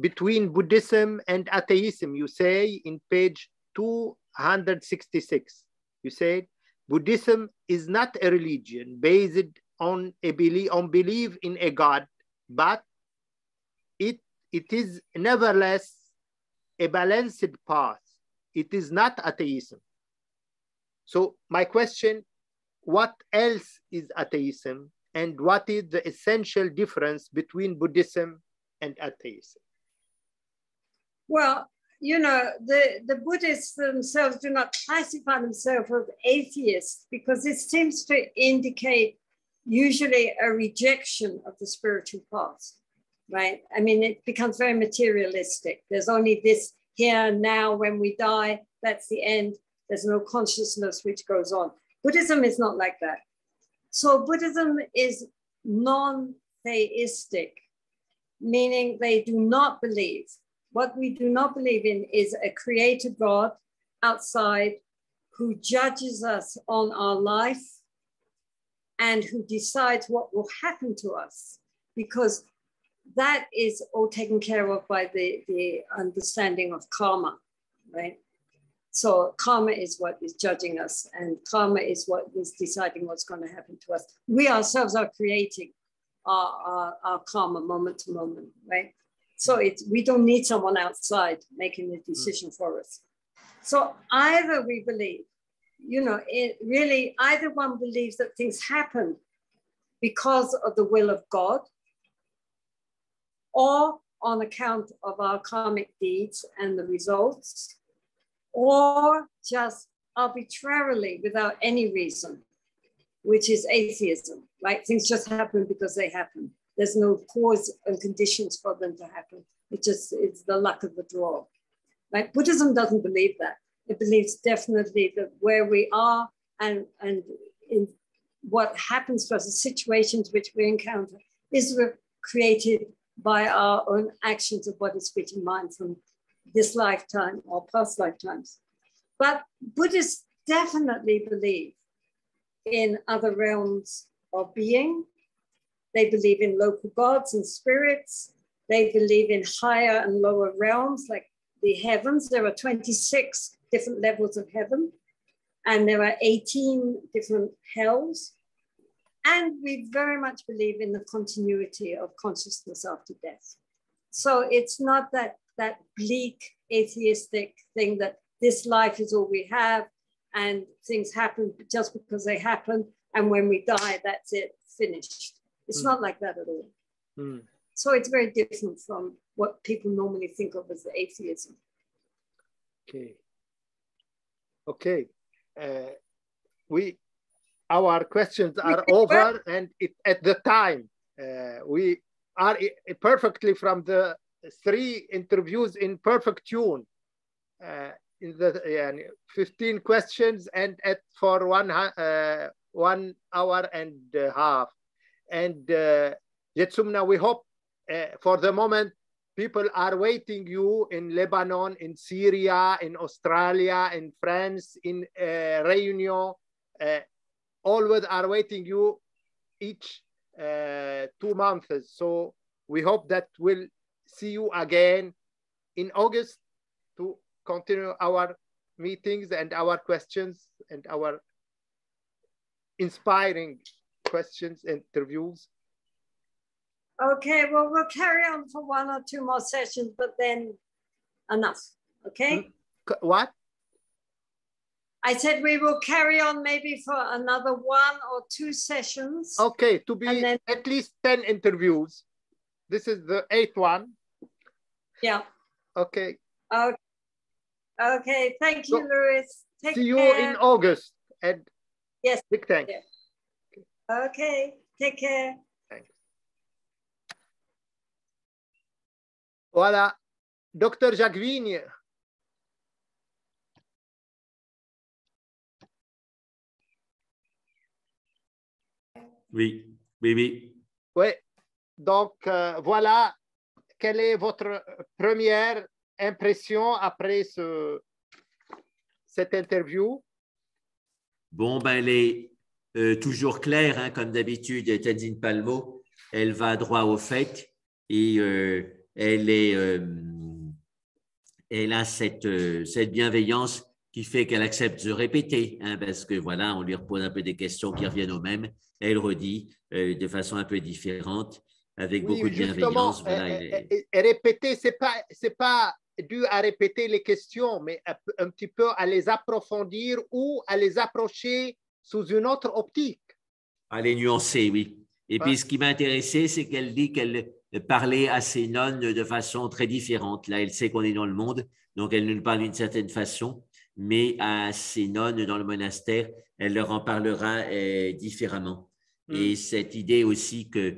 between Buddhism and atheism. You say in page 266, you said, Buddhism is not a religion based on belief in a God, but it is nevertheless a balanced path. It is not atheism. So my question, what else is atheism, and what is the essential difference between Buddhism and atheism? Well, you know, the Buddhists themselves do not classify themselves as atheists, because it seems to indicate usually a rejection of the spiritual path, right? I mean, it becomes very materialistic. There's only this here and now. When we die, that's the end. There's no consciousness which goes on. Buddhism is not like that. So Buddhism is non-theistic, meaning they do not believe. What we do not believe in is a creator God outside who judges us on our life and who decides what will happen to us, because that is all taken care of by the understanding of karma, right? So karma is what is judging us, and karma is what is deciding what's going to happen to us. We ourselves are creating our karma moment to moment, right? So we don't need someone outside making the decision for us. So either we believe, you know, either one believes that things happen because of the will of God, or on account of our karmic deeds and the results, or just arbitrarily without any reason, which is atheism, right? Things just happen because they happen. There's no cause and conditions for them to happen. It's the luck of the draw. Right? Buddhism doesn't believe that. It believes definitely that where we are and in what happens to us, the situations which we encounter, is created by our own actions of body, speech, and mind from this lifetime or past lifetimes. But Buddhists definitely believe in other realms of being. They believe in local gods and spirits. They believe in higher and lower realms, like the heavens. There are 26 different levels of heaven, and there are 18 different hells. And we very much believe in the continuity of consciousness after death. So it's not that bleak atheistic thing that this life is all we have and things happen just because they happen, and when we die, that's it, finished. It's not like that at all. So it's very different from what people normally think of as atheism. Okay. Our questions are over, and at the time we are perfectly from the 3 interviews in perfect tune. In the 15 questions and for 1 hour and a half. And Jetsumna, we hope for the moment people are waiting you in Lebanon, in Syria, in Australia, in France, in Réunion. Always are waiting you each 2 months. So we hope that we'll see you again in August to continue our meetings and our questions and our inspiring questions, interviews. Okay, well, we'll carry on for 1 or 2 more sessions, but then enough, okay? What? I said we will carry on maybe for another 1 or 2 sessions. Okay, to be at least 10 interviews. This is the 8th one. Yeah. Okay. Okay. Okay. Thank you, So, Lwiis. Take see you care. in August. And Yes. big thanks. Yeah. Okay. Take care. Thanks. Voilà. Docteur Jacques Vigne. Oui, oui, oui. Oui. Donc, voilà. Quelle est votre première impression après cette interview? Bon, ben, elle est toujours claire, hein, comme d'habitude, Tenzin Palmo. Elle va droit au fait et elle a cette bienveillance qui fait qu'elle accepte de répéter, hein, parce que voilà, on lui repose un peu des questions qui reviennent aux mêmes. Elle redit de façon un peu différente, avec beaucoup de bienveillance. Voilà, répéter, c'est pas dû à répéter les questions, mais un petit peu à les approfondir ou à les approcher sous une autre optique. À les nuancer, oui. Et puis, ce qui m'a intéressé, c'est qu'elle dit qu'elle parlait à ses nonnes de façon très différente. Là, elle sait qu'on est dans le monde, donc elle nous parle d'une certaine façon, mais à ses nonnes dans le monastère, elle leur en parlera différemment. Et cette idée aussi que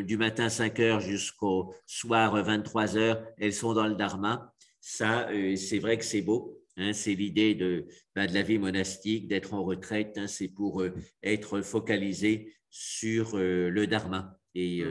du matin 5 heures jusqu'au soir 23 heures, elles sont dans le dharma, ça, c'est vrai que c'est beau. Hein, c'est l'idée de la vie monastique, d'être en retraite. Hein, c'est pour être focalisé sur le dharma. Et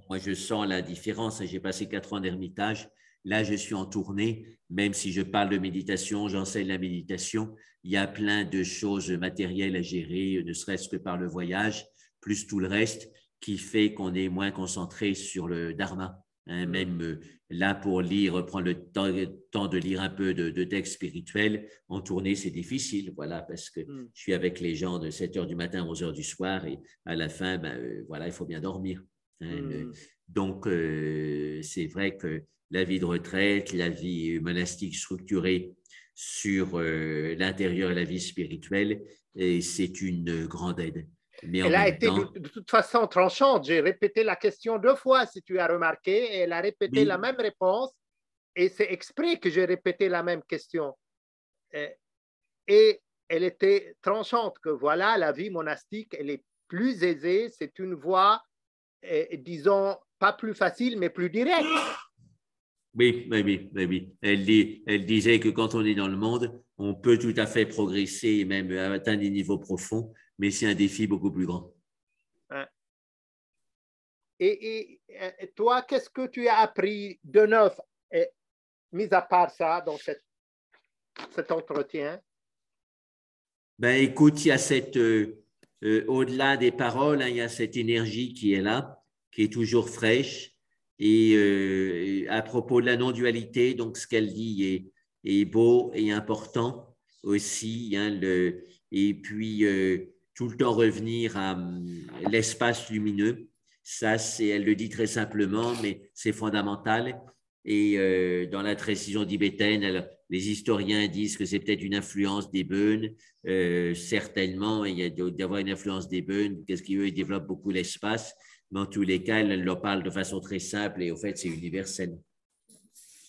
moi, je sens la différence. J'ai passé 4 ans d'ermitage. Là, je suis en tournée. Même si je parle de méditation, j'enseigne la méditation. Il y a plein de choses matérielles à gérer, ne serait-ce que par le voyage, plus tout le reste, qui fait qu'on est moins concentré sur le dharma. Hein, même là, pour lire, prendre le temps de lire un peu de textes spirituels, en tournée, c'est difficile, voilà, parce que je suis avec les gens de 7 heures du matin à 11 heures du soir et à la fin, voilà, il faut bien dormir. Hein, donc, c'est vrai que la vie de retraite, la vie monastique structurée sur l'intérieur et la vie spirituelle, c'est une grande aide. Mais elle a été de toute façon tranchante. J'ai répété la question 2 fois, si tu as remarqué, et elle a répété la même réponse. Et c'est exprès que j'ai répété la même question. Et elle était tranchante, que voilà, la vie monastique, elle est plus aisée. C'est une voie, disons, pas plus facile, mais plus directe. Oui. Elle disait que quand on est dans le monde, on peut tout à fait progresser et même atteindre des niveaux profonds, mais c'est un défi beaucoup plus grand. Et toi, qu'est-ce que tu as appris de neuf, mis à part ça, dans cet entretien? Ben, écoute, il y a cette, au-delà des paroles, hein, il y a cette énergie qui est là, qui est toujours fraîche. Et à propos de la non-dualité, donc ce qu'elle dit est beau et important aussi. Hein, et puis, tout le temps revenir à l'espace lumineux. Ça, elle le dit très simplement, mais c'est fondamental. Et dans la précision tibétaine, les historiens disent que c'est peut-être une influence des beunes. Certainement, il y a d'avoir une influence des beunes, parce qu'eux, ils développent beaucoup l'espace. Mais en tous les cas, elle leur parle de façon très simple et au fait, c'est universel.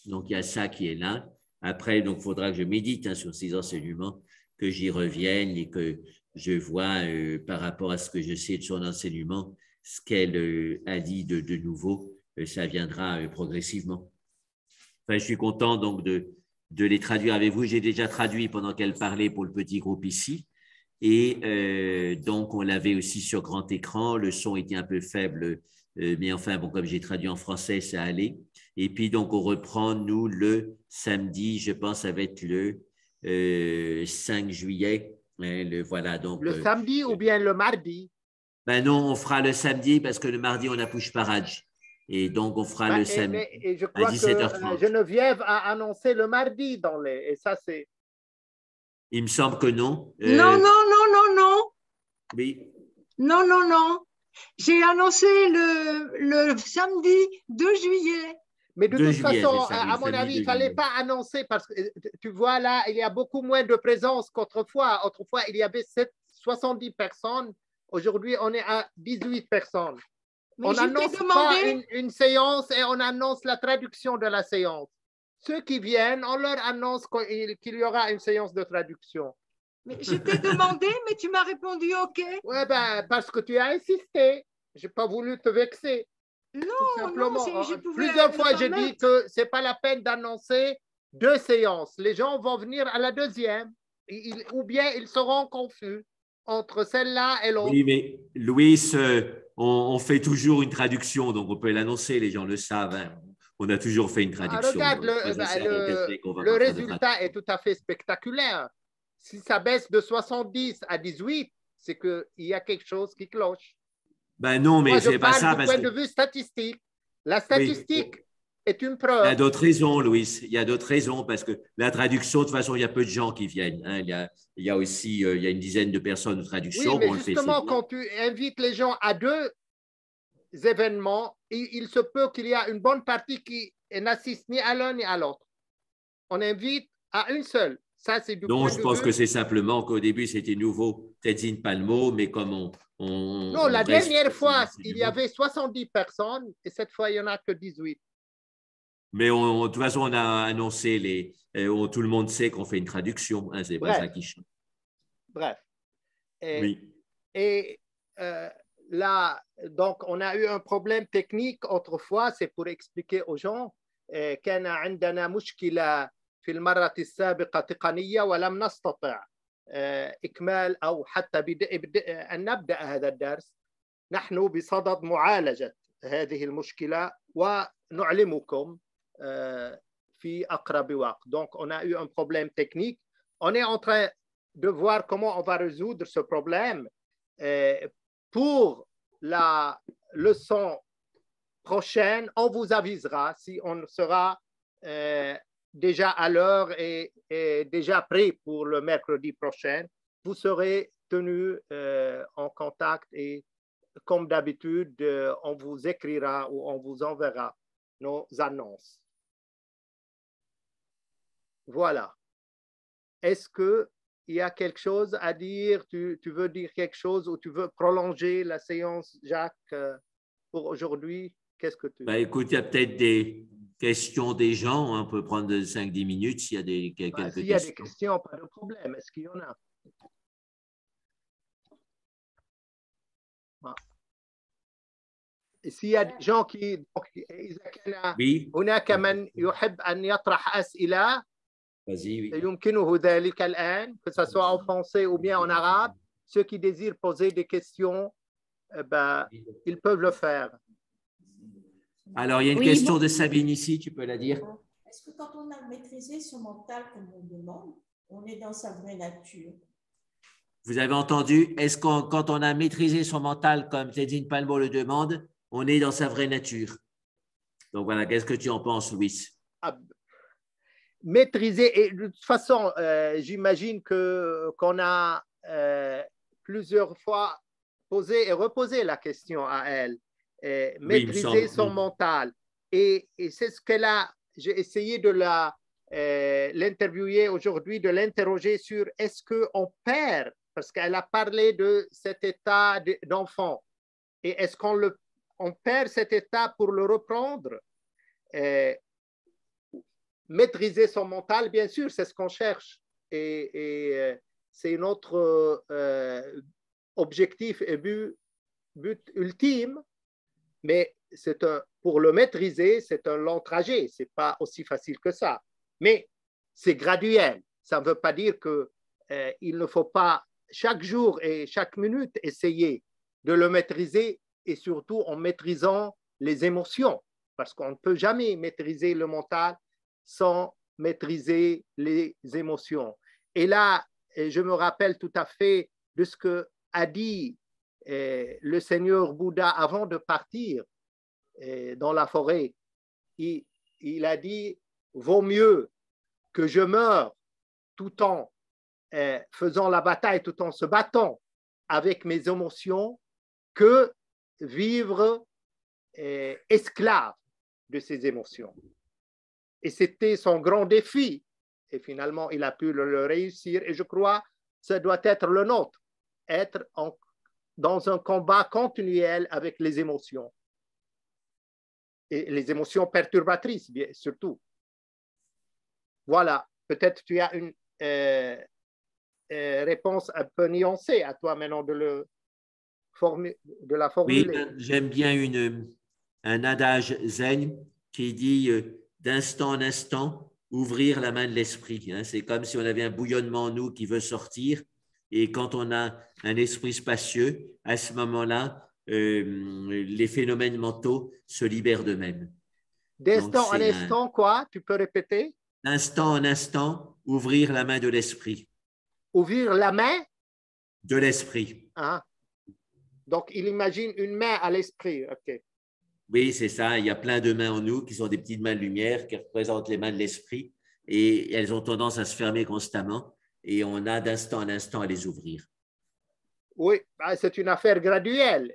Donc, il y a ça qui est là. Après, donc, il faudra que je médite sur ces enseignements, que j'y revienne et que je vois par rapport à ce que je sais de son enseignement, ce qu'elle a dit de nouveau, ça viendra progressivement. Enfin, je suis content donc de les traduire avec vous. J'ai déjà traduit pendant qu'elle parlait pour le petit groupe ici. Et donc, on l'avait aussi sur grand écran. Le son était un peu faible, mais enfin, bon, comme j'ai traduit en français, ça allait. Et puis, donc, on reprend, nous, le samedi, je pense, ça va être le 5 juillet. Voilà, donc, le samedi ou bien le mardi? Ben non, on fera le samedi parce que le mardi, on a push parage. Et donc, on fera le samedi et je crois à 17h30. Que Geneviève a annoncé le mardi et ça, c'est… Il me semble que non. Non. Oui. Non. J'ai annoncé le samedi 2 juillet. Mais de toute façon, ça, à mon avis, il ne fallait pas annoncer parce que tu vois là, il y a beaucoup moins de présence qu'autrefois. Autrefois, il y avait 70 personnes. Aujourd'hui, on est à 18 personnes. On n'annonce pas une séance et on annonce la traduction de la séance. Ceux qui viennent, on leur annonce qu'il y aura une séance de traduction. Mais je t'ai demandé, mais tu m'as répondu OK. Oui, ben, parce que tu as insisté. Je n'ai pas voulu te vexer. Non, tout simplement. non, je pouvais Plusieurs fois, pas j'ai dit que ce n'est pas la peine d'annoncer 2 séances. Les gens vont venir à la deuxième. Ou bien ils seront confus entre celle-là et l'autre. Oui, mais Lwiis, on fait toujours une traduction, donc on peut l'annoncer, les gens le savent. Hein. On a toujours fait une traduction. Regarde, le résultat est tout à fait spectaculaire. Si ça baisse de 70 à 18, c'est qu'il y a quelque chose qui cloche. Ben non, mais c'est pas ça. Du point de vue statistique. La statistique est une preuve. Il y a d'autres raisons, Lwiis. Il y a d'autres raisons, parce que la traduction, de toute façon, il y a peu de gens qui viennent. Hein. Il y a aussi il y a une dizaine de personnes de traduction. Oui, mais justement, quand tu invites les gens à 2 événements, il se peut qu'il y a une bonne partie qui n'assiste ni à l'un ni à l'autre. On invite à une seule. Ça, c'est du non, point je de pense vue. que c'est simplement qu'au début, c'était nouveau Tenzin Palmo, mais comme non, la dernière fois, il y avait 70 personnes et cette fois, il n'y en a que 18. Mais de toute façon, on a annoncé tout le monde sait qu'on fait une traduction. Hein, c'est pas ça qui change. Bref. Oui. Et là, donc, on a eu un problème technique autrefois, c'est pour expliquer aux gens كان عندنا مشكلة في المرة السابقة تقنية ولم نستطع إكمال أو حتى أن نبدأ هذا الدرس. نحن بصدد معالجة هذه المشكلة ونعلمكم في أقرب وقت. Donc, on a eu un problème technique. On est en train de voir comment on va résoudre ce problème. Pour la leçon prochaine, on vous avisera si on sera déjà à l'heure et déjà prêt pour le mercredi prochain. Vous serez tenus en contact et comme d'habitude, on vous écrira ou on vous enverra nos annonces. Voilà. Est-ce qu'il y a quelque chose à dire? Tu veux dire quelque chose ou tu veux prolonger la séance, Jacques, pour aujourd'hui? Qu'est-ce que tu veux? Écoute, il y a peut-être des questions des gens. On peut prendre 5-10 minutes s'il y a quelques questions. S'il y a des questions, pas de problème. Est-ce qu'il y en a? s'il y a des gens qui إذا كان هناك من يحب أن يطرح أسئلة يمكنه ذلك الآن que ce soit en français ou bien en arabe. Ceux qui désirent poser des questions, ils peuvent le faire. Alors, il y a une question de Sabine ici, tu peux la dire. Est-ce que quand on a maîtrisé son mental comme on demande, on est dans sa vraie nature? Vous avez entendu? Est-ce que quand on a maîtrisé son mental comme Tenzin Palmo le demande, on est dans sa vraie nature? Donc voilà, qu'est-ce que tu en penses, Lwiis? Maîtriser, et de toute façon, j'imagine qu'on a plusieurs fois posé et reposé la question à elle. Maîtriser son mental. Et c'est ce qu'elle a, j'ai essayé de l'interviewer aujourd'hui, de l'interroger sur est-ce qu'on perd, parce qu'elle a parlé de cet état d'enfant, et est-ce qu'on perd cet état pour le reprendre? Maîtriser son mental, bien sûr, c'est ce qu'on cherche, et c'est notre objectif et but ultime. Mais pour le maîtriser, c'est un long trajet. Ce n'est pas aussi facile que ça. Mais c'est graduel. Ça ne veut pas dire qu'il ne faut pas chaque jour et chaque minute essayer de le maîtriser, et surtout en maîtrisant les émotions. Parce qu'on ne peut jamais maîtriser le mental sans maîtriser les émotions. Et là, je me rappelle tout à fait de ce qu'a dit le Seigneur Bouddha avant de partir dans la forêt. Il a dit « Vaut mieux que je meure tout en faisant la bataille, tout en se battant avec mes émotions, que vivre esclave de ces émotions. » Et c'était son grand défi. Et finalement, il a pu le réussir. Et je crois que ça doit être le nôtre, être dans un combat continuel avec les émotions. et les émotions perturbatrices, bien, surtout. Voilà, peut-être tu as une réponse un peu nuancée à toi maintenant de la formuler. Oui, j'aime bien un adage zen qui dit d'instant en instant, ouvrir la main de l'esprit. Hein. C'est comme si on avait un bouillonnement en nous qui veut sortir. Et quand on a un esprit spacieux, à ce moment-là, les phénomènes mentaux se libèrent d'eux-mêmes. D'instant en instant, quoi? Tu peux répéter? D'instant en instant, ouvrir la main de l'esprit. Ouvrir la main? De l'esprit. Ah. Donc, il imagine une main à l'esprit. OK. Oui, c'est ça. Il y a plein de mains en nous qui sont des petites mains de lumière qui représentent les mains de l'esprit et elles ont tendance à se fermer constamment et on a d'instant en instant à les ouvrir. Oui, c'est une affaire graduelle.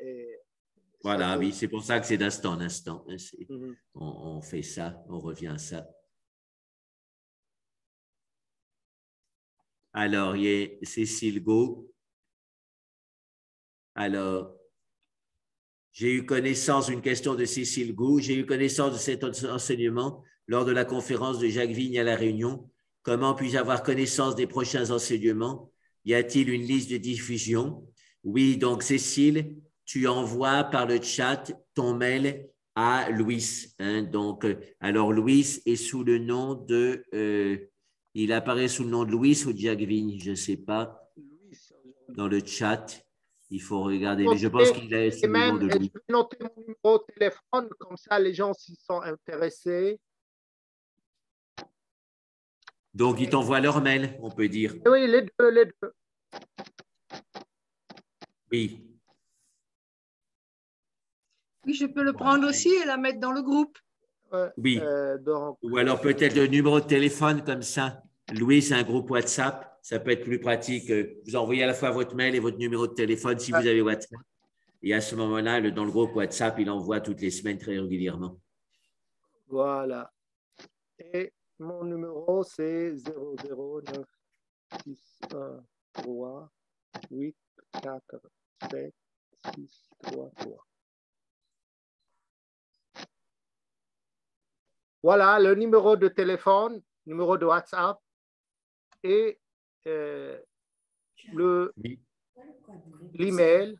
Voilà, oui, c'est pour ça que c'est d'instant en instant. On fait ça, on revient à ça. Alors, il y a Cécile Go. Alors, j'ai eu connaissance d'une question de Cécile Gou. J'ai eu connaissance de cet enseignement lors de la conférence de Jacques Vigne à La Réunion. Comment puis-je avoir connaissance des prochains enseignements? Y a-t-il une liste de diffusion? Oui, donc Cécile, tu envoies par le chat ton mail à Lwiis. Hein, donc, alors Lwiis est sous le nom de… il apparaît sous le nom de Lwiis ou de Jacques Vigne, je ne sais pas, dans le chat. Il faut regarder, mais je pense qu'il est sous le nom de Lwiis. Je vais noter mon numéro de téléphone, comme ça les gens s'y sont intéressés. Donc, ils t'envoient leur mail, on peut dire. Oui, les deux, les deux. Oui. Oui, je peux le prendre aussi et la mettre dans le groupe. Oui. Donc, ou alors peut-être le numéro de téléphone comme ça. Lwiis, c'est un groupe WhatsApp. Ça peut être plus pratique. Vous envoyez à la fois votre mail et votre numéro de téléphone si vous avez WhatsApp. Et à ce moment-là, dans le groupe WhatsApp, il envoie toutes les semaines très régulièrement. Voilà. Et mon numéro, c'est 00963847633. Voilà le numéro de téléphone, numéro de WhatsApp et l'email.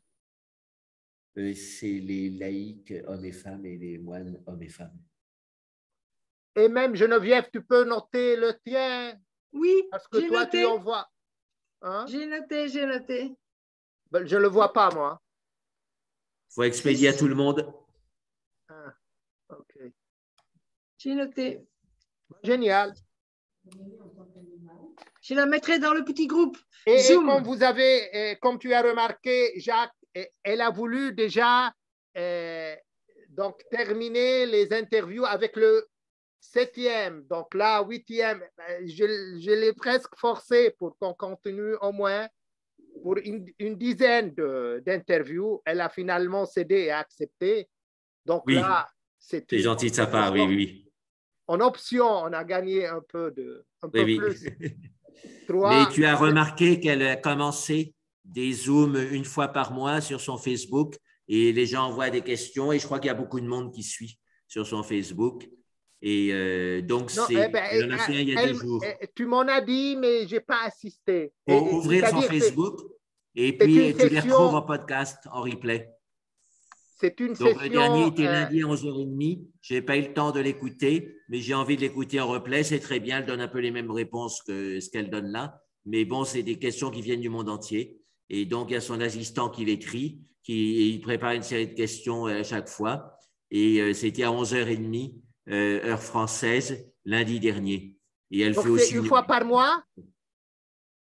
C'est les laïcs, hommes et femmes, et les moines, hommes et femmes. Et même, Geneviève, tu peux noter le tien? Oui, parce que toi, noté. tu envoies. Hein? J'ai noté, j'ai noté. Ben, je ne le vois pas, moi. Il faut expédier à tout le monde. Ah, OK. J'ai noté. Génial. Je la mettrai dans le petit groupe. Et Zoom. comme tu as remarqué, Jacques, elle a voulu déjà donc terminer les interviews avec le 7e, donc là, 8e. Je l'ai presque forcé pour qu'on continue au moins pour une dizaine d'interviews. Elle a finalement cédé et accepté. Donc oui, là, c'est gentil de sa part, oui, oui. En option, on a gagné un peu plus. 3. Mais tu as remarqué qu'elle a commencé des Zooms une fois par mois sur son Facebook et les gens envoient des questions et je crois qu'il y a beaucoup de monde qui suit sur son Facebook. Et donc, elle en a fait un il y a 2 jours. Tu m'en as dit, mais je n'ai pas assisté. Pour ouvrir son Facebook et puis tu les retrouves en podcast, en replay. C'est une donc, session… le dernier était lundi à 11h30. Je n'ai pas eu le temps de l'écouter, mais j'ai envie de l'écouter en replay. C'est très bien. Elle donne un peu les mêmes réponses que ce qu'elle donne là. Mais bon, c'est des questions qui viennent du monde entier. Et donc, il y a son assistant qui l'écrit, il prépare une série de questions à chaque fois. Et c'était à 11h30, heure française, lundi dernier. Et elle donc, fait aussi une fois par mois?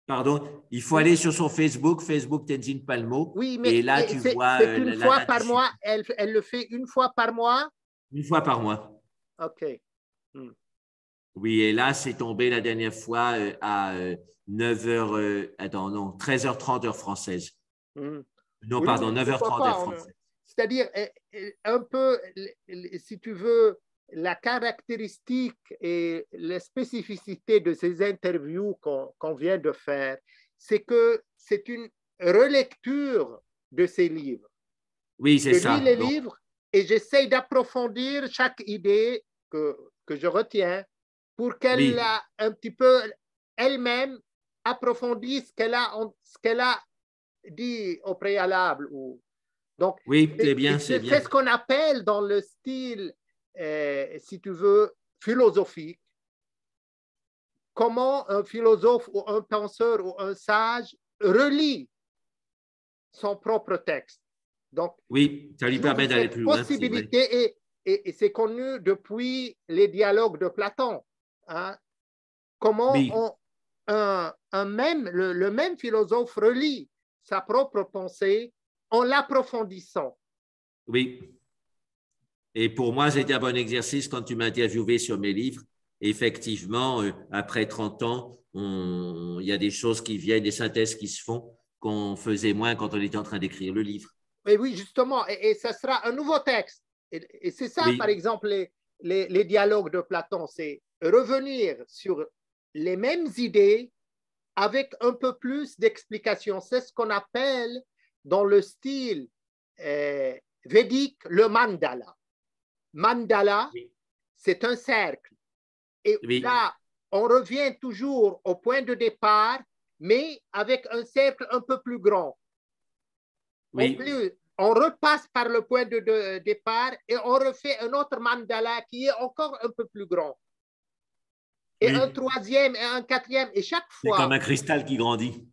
Pardon, il faut aller sur son Facebook Tenzin Palmo. Oui, mais et là, tu vois. C'est une fois par mois. Elle le fait une fois par mois? Une fois par mois. OK. Oui, et là, c'est tombé la dernière fois à 9h, 13h30 heure française. Non, pardon, 9h30 heure française. C'est-à-dire, un peu, si tu veux, la caractéristique et les spécificités de ces interviews qu'on vient de faire, c'est que c'est une relecture de ces livres. Oui, c'est ça. Tu lis les livres et j'essaie d'approfondir chaque idée que je retiens pour qu'elle un petit peu elle-même approfondisse ce qu'elle a dit au préalable. Donc, oui, c'est bien, c'est bien. C'est ce qu'on appelle dans le style, si tu veux, philosophique, comment un philosophe ou un penseur ou un sage relie son propre texte. Donc, oui, ça lui permet d'aller plus loin. Possibilité et c'est connu depuis les dialogues de Platon. Hein? Comment le même philosophe relie sa propre pensée en l'approfondissant. Oui. Et pour moi, c'était un bon exercice quand tu m'as interviewé sur mes livres. Effectivement, après 30 ans, il y a des choses qui viennent, des synthèses qui se font qu'on faisait moins quand on était en train d'écrire le livre. Et oui, justement, et ça sera un nouveau texte. Et c'est ça, par exemple, les dialogues de Platon, c'est revenir sur les mêmes idées avec un peu plus d'explications. C'est ce qu'on appelle dans le style védique le mandala. Mandala, c'est un cercle. Et là, on revient toujours au point de départ, mais avec un cercle un peu plus grand. On repasse par le point de départ et on refait un autre mandala qui est encore un peu plus grand. Et un troisième et un quatrième. Et chaque fois. C'est comme un cristal qui grandit.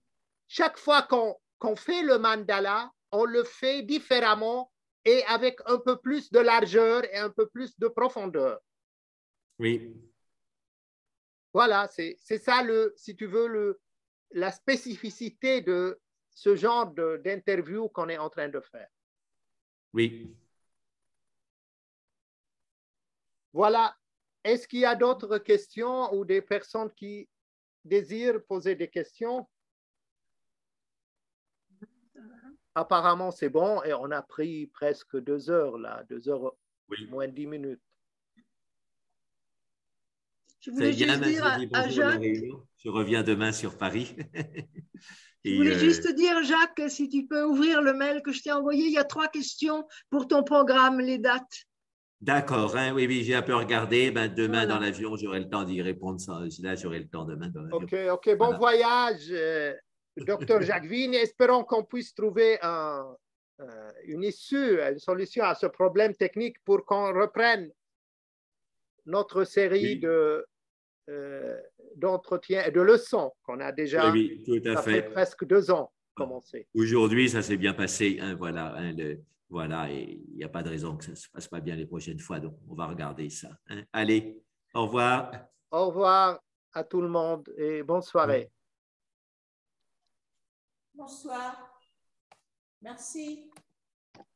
Chaque fois qu'on fait le mandala, on le fait différemment et avec un peu plus de largeur et un peu plus de profondeur. Oui. Voilà, c'est ça, si tu veux, la spécificité de ce genre d'interview qu'on est en train de faire. Oui. Voilà. Est-ce qu'il y a d'autres questions ou des personnes qui désirent poser des questions? Apparemment, c'est bon et on a pris presque 2 heures là, 2 heures moins 10 minutes. Je voulais juste dire à Jacques. Je reviens demain sur Paris. Je voulais juste dire, Jacques, si tu peux ouvrir le mail que je t'ai envoyé, il y a 3 questions pour ton programme, les dates. D'accord, hein, oui, j'ai un peu regardé. Ben, demain dans l'avion, j'aurai le temps d'y répondre. Là, j'aurai le temps demain dans l'avion. OK. Bon voyage, Dr. Jacques Vigne. Espérons qu'on puisse trouver une issue, une solution à ce problème technique pour qu'on reprenne notre série d'entretiens et de leçons qu'on a déjà tout à fait. presque 2 ans commencé. Aujourd'hui, ça s'est bien passé. Hein, voilà, et il n'y a pas de raison que ça ne se passe pas bien les prochaines fois. Donc, on va regarder ça. Hein. Allez, au revoir. Au revoir à tout le monde et bonne soirée. Bonsoir. Merci.